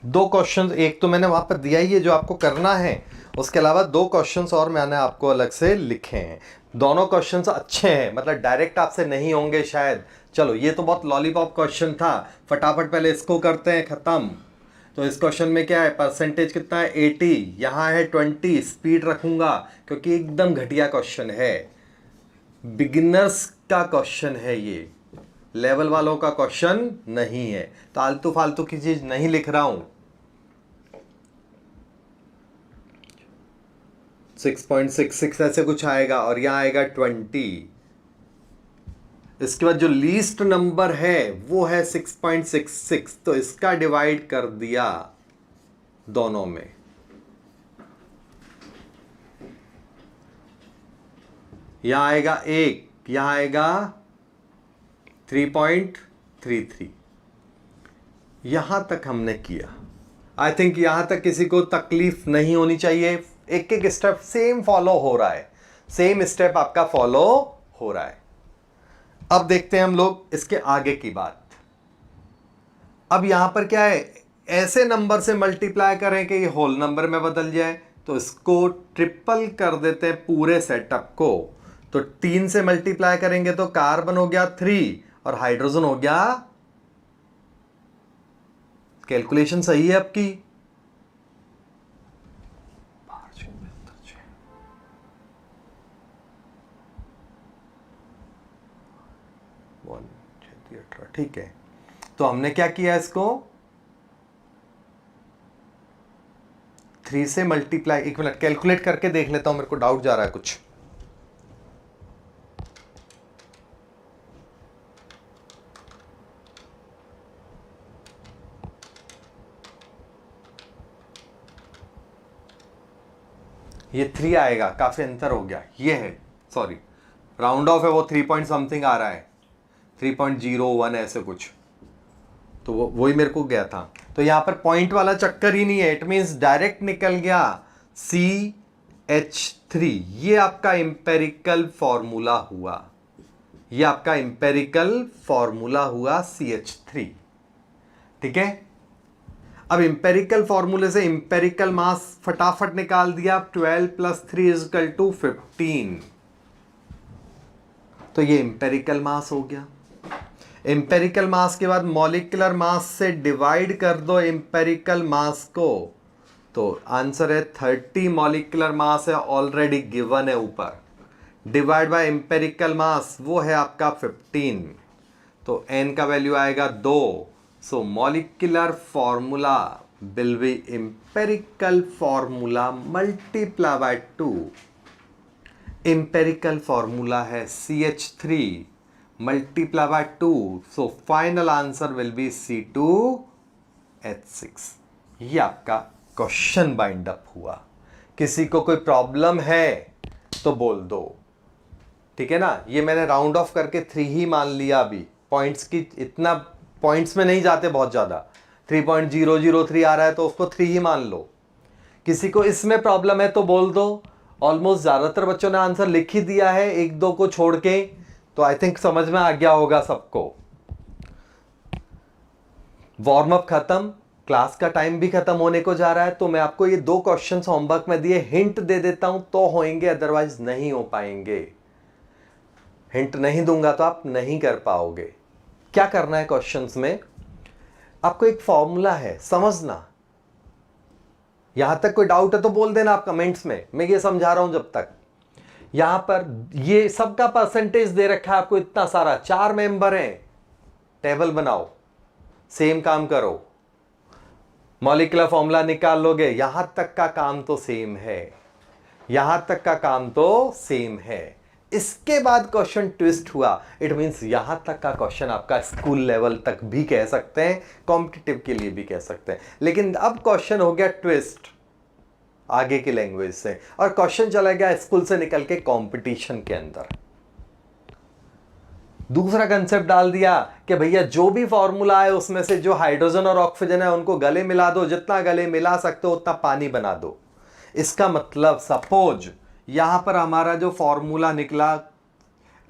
Speaker 1: दो क्वेश्चंस, एक तो मैंने वहां पर दिया ही है जो आपको करना है, उसके अलावा दो क्वेश्चंस और मैंने आपको अलग से लिखे हैं। दोनों क्वेश्चंस अच्छे हैं, मतलब डायरेक्ट आपसे नहीं होंगे शायद। चलो ये तो बहुत लॉलीपॉप क्वेश्चन था, फटाफट पहले इसको करते हैं खत्म। तो इस क्वेश्चन में क्या है, परसेंटेज कितना है 80, यहाँ है 20, स्पीड रखूंगा क्योंकि एकदम घटिया क्वेश्चन है, बिगिनर्स का क्वेश्चन है ये, लेवल वालों का क्वेश्चन नहीं है। तो आलतू फालतू की चीज नहीं लिख रहा हूं। 6.66 ऐसे कुछ आएगा और यहां आएगा 20। इसके बाद जो लीस्ट नंबर है वो है 6.66, तो इसका डिवाइड कर दिया दोनों में। यहां आएगा 1, यहां आएगा 3.33। यहां तक हमने किया। आई थिंक यहां तक किसी को तकलीफ नहीं होनी चाहिए। एक एक स्टेप सेम फॉलो हो रहा है, सेम स्टेप आपका फॉलो हो रहा है। अब देखते हैं हम लोग इसके आगे की बात। अब यहां पर क्या है, ऐसे नंबर से मल्टीप्लाई करें कि ये होल नंबर में बदल जाए, तो इसको ट्रिपल कर देते हैं पूरे सेटअप को। तो 3 से मल्टीप्लाई करेंगे तो कार्बन हो गया 3 और हाइड्रोजन हो गया, कैलकुलेशन सही है आपकी, 1 ठीक है। तो हमने क्या किया, इसको 3 से मल्टीप्लाई, एक मिनट कैलकुलेट करके देख लेता हूं, मेरे को डाउट जा रहा है कुछ। ये 3 आएगा, काफी अंतर हो गया, ये है, सॉरी राउंड ऑफ है, वो 3 पॉइंट समथिंग आ रहा है, 3.01 ऐसे कुछ, तो वही मेरे को गया था। तो यहां पर पॉइंट वाला चक्कर ही नहीं है, इट मींस डायरेक्ट निकल गया CH3। ये आपका इंपेरिकल फॉर्मूला हुआ, ये आपका इंपेरिकल फॉर्मूला हुआ CH3, ठीक है। अब इंपेरिकल फॉर्मूले से इंपेरिकल मास फटाफट निकाल दिया, 12 + 3 = 15। तो ये इंपेरिकल मास हो गया। इंपेरिकल मास के बाद मॉलिक्यूलर मास से डिवाइड कर दो इंपेरिकल मास को, तो आंसर है 30 मॉलिक्यूलर मास है, ऑलरेडी गिवन है ऊपर, डिवाइड बाय इंपेरिकल मास वो है आपका 15, तो n का वैल्यू आएगा 2। So molecular formula will be empirical formula multiply by 2। Empirical formula है CH3 multiply by 2, so final answer will be C2H6। ये आपका क्वेश्चन बाइंड अप हुआ। किसी को कोई प्रॉब्लम है तो बोल दो, ठीक है ना। ये मैंने राउंड ऑफ करके 3 ही मान लिया, अभी पॉइंट्स की इतना पॉइंट्स में नहीं जाते बहुत ज़्यादा, 3.003 आ रहा है तो उसको 3 ही मान लो। किसी को इसमें प्रॉब्लम है तो बोल दो। ऑलमोस्ट ज़्यादातर बच्चों ने आंसर लिख ही दिया है, एक दो को छोड़ के, तो आई थिंक समझ में आ गया होगा सबको। वार्म अप खत्म, क्लास का टाइम भी खत्म होने को जा रहा है, तो मैं आपको ये 2 क्वेश्चंस होमवर्क में दिए, हिंट दे देता हूं तो होंगे, अदरवाइज नहीं हो पाएंगे। हिंट नहीं दूंगा तो आप नहीं कर पाओगे। क्या करना है क्वेश्चंस में, आपको एक फॉर्मूला है, समझना। यहां तक कोई डाउट है तो बोल देना आप कमेंट्स में, मैं ये समझा रहा हूं जब तक। यहां पर ये सबका परसेंटेज दे रखा है आपको इतना सारा, 4 मेंबर हैं, टेबल बनाओ, सेम काम करो, मॉलिक्यूलर फॉर्मूला निकाल लोगे। यहां तक का काम तो सेम है, यहां तक का काम तो सेम है। इसके बाद क्वेश्चन ट्विस्ट हुआ, इट मींस यहां तक का क्वेश्चन आपका स्कूल लेवल तक भी कह सकते हैं, कॉम्पिटिटिव के लिए भी कह सकते हैं। लेकिन अब क्वेश्चन हो गया ट्विस्ट आगे की लैंग्वेज से, और क्वेश्चन चला गया स्कूल से निकल के कंपटीशन के अंदर। दूसरा कंसेप्ट डाल दिया कि भैया जो भी फॉर्मूला है उसमें से जो हाइड्रोजन और ऑक्सीजन है उनको गले मिला दो, जितना गले मिला सकते हो उतना पानी बना दो। इसका मतलब सपोज यहां पर हमारा जो फॉर्मूला निकला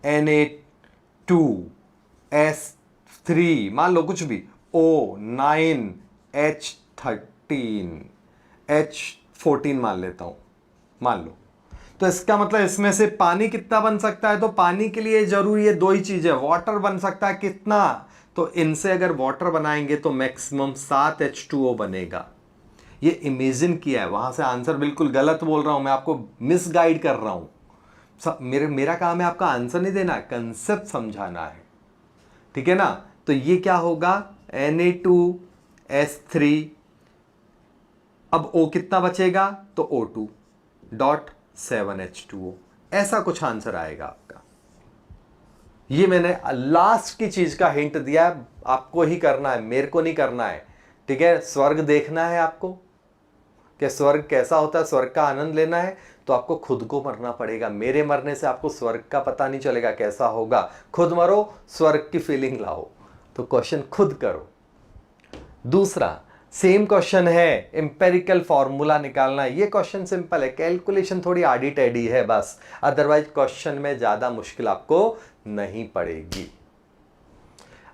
Speaker 1: Na2S3, मान लो कुछ भी, O9H13H14 मान लेता हूं, मान लो। तो इसका मतलब इसमें से पानी कितना बन सकता है? तो पानी के लिए जरूरी है दो ही चीजें, वाटर बन सकता है कितना? तो इनसे अगर वाटर बनाएंगे तो मैक्सिमम 7 H2O बनेगा। ये इमेजिन किया है, वहां से आंसर बिल्कुल गलत बोल रहा हूं मैं, आपको मिसगाइड कर रहा हूं। मेरा काम है आपका आंसर नहीं देना, कंसेप्ट समझाना है, ठीक है ना। तो ये क्या होगा, Na2S3, अब O कितना बचेगा? तो O2.7H2O, ऐसा कुछ आंसर आएगा आपका। ये मैंने लास्ट की चीज का हिंट दिया है, आपको ही करना है, मेरे को नहीं करना है, ठीक है। स्वर्ग देखना है आपको कि स्वर्ग कैसा होता है, स्वर्ग का आनंद लेना है तो आपको खुद को मरना पड़ेगा। मेरे मरने से आपको स्वर्ग का पता नहीं चलेगा कैसा होगा। खुद मरो, स्वर्ग की फीलिंग लाओ। तो क्वेश्चन खुद करो। दूसरा सेम क्वेश्चन है, इंपेरिकल फॉर्मूला निकालना। ये क्वेश्चन सिंपल है, कैलकुलेशन थोड़ी आड़ी टेढ़ी है बस, अदरवाइज क्वेश्चन में ज्यादा मुश्किल आपको नहीं पड़ेगी।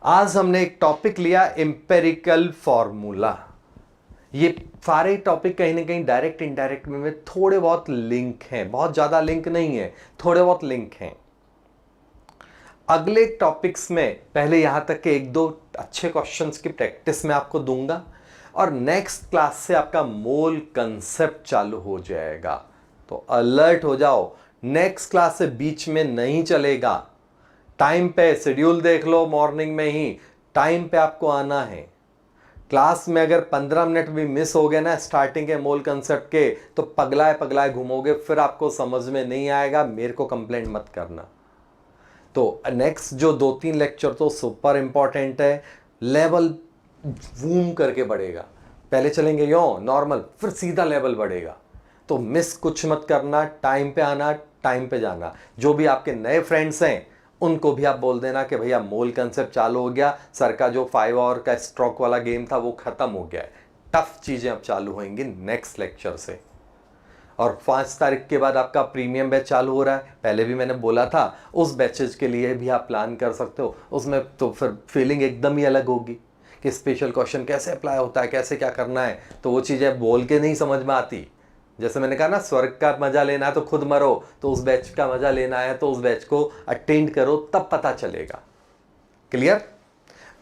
Speaker 1: आज हमने एक टॉपिक लिया, इंपेरिकल फॉर्मूला। ये सारे टॉपिक कहीं ना कहीं डायरेक्ट इनडायरेक्ट में थोड़े बहुत लिंक हैं, बहुत ज्यादा लिंक नहीं है, थोड़े बहुत लिंक हैं। अगले टॉपिक्स में पहले यहां तक के एक दो अच्छे क्वेश्चंस की प्रैक्टिस मैं आपको दूंगा, और नेक्स्ट क्लास से आपका मोल कंसेप्ट चालू हो जाएगा। तो अलर्ट हो जाओ, नेक्स्ट क्लास से बीच में नहीं चलेगा। टाइम पे शेड्यूल देख लो, मॉर्निंग में ही टाइम पे आपको आना है। क्लास में अगर 15 मिनट भी मिस हो गए ना स्टार्टिंग के मोल कंसेप्ट के, तो पगलाए पगलाए घूमोगे, फिर आपको समझ में नहीं आएगा। मेरे को कंप्लेंट मत करना। तो नेक्स्ट जो 2-3 लेक्चर तो सुपर इंपॉर्टेंट है, लेवल बूम करके बढ़ेगा। पहले चलेंगे यो नॉर्मल, फिर सीधा लेवल बढ़ेगा। तो मिस कुछ मत करना, टाइम पे आना, टाइम पे जाना। जो भी आपके नए फ्रेंड्स हैं उनको भी आप बोल देना कि भैया मोल कंसेप्ट चालू हो गया, सर का जो 5 आवर का स्ट्रोक वाला गेम था वो खत्म हो गया है। टफ चीजें अब चालू होंगी नेक्स्ट लेक्चर से। और 5 तारीख के बाद आपका प्रीमियम बैच चालू हो रहा है, पहले भी मैंने बोला था। उस बैचेज के लिए भी आप प्लान कर सकते हो। उसमें तो फिर फीलिंग एकदम ही अलग होगी कि स्पेशल क्वेश्चन कैसे अप्लाई होता है, कैसे क्या करना है। तो वो चीज़ें बोल के नहीं समझ में आती। जैसे मैंने कहा ना, स्वर्ग का मजा लेना है तो खुद मरो, तो उस बैच का मजा लेना है तो उस बैच को अटेंड करो, तब पता चलेगा। क्लियर?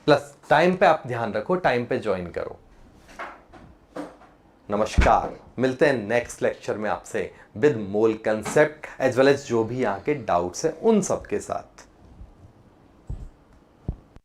Speaker 1: प्लस टाइम पे आप ध्यान रखो, टाइम पे ज्वाइन करो। नमस्कार, मिलते हैं नेक्स्ट लेक्चर में आपसे with mole concept as well as जो भी यहाँ के डाउट्स हैं उन सब के साथ।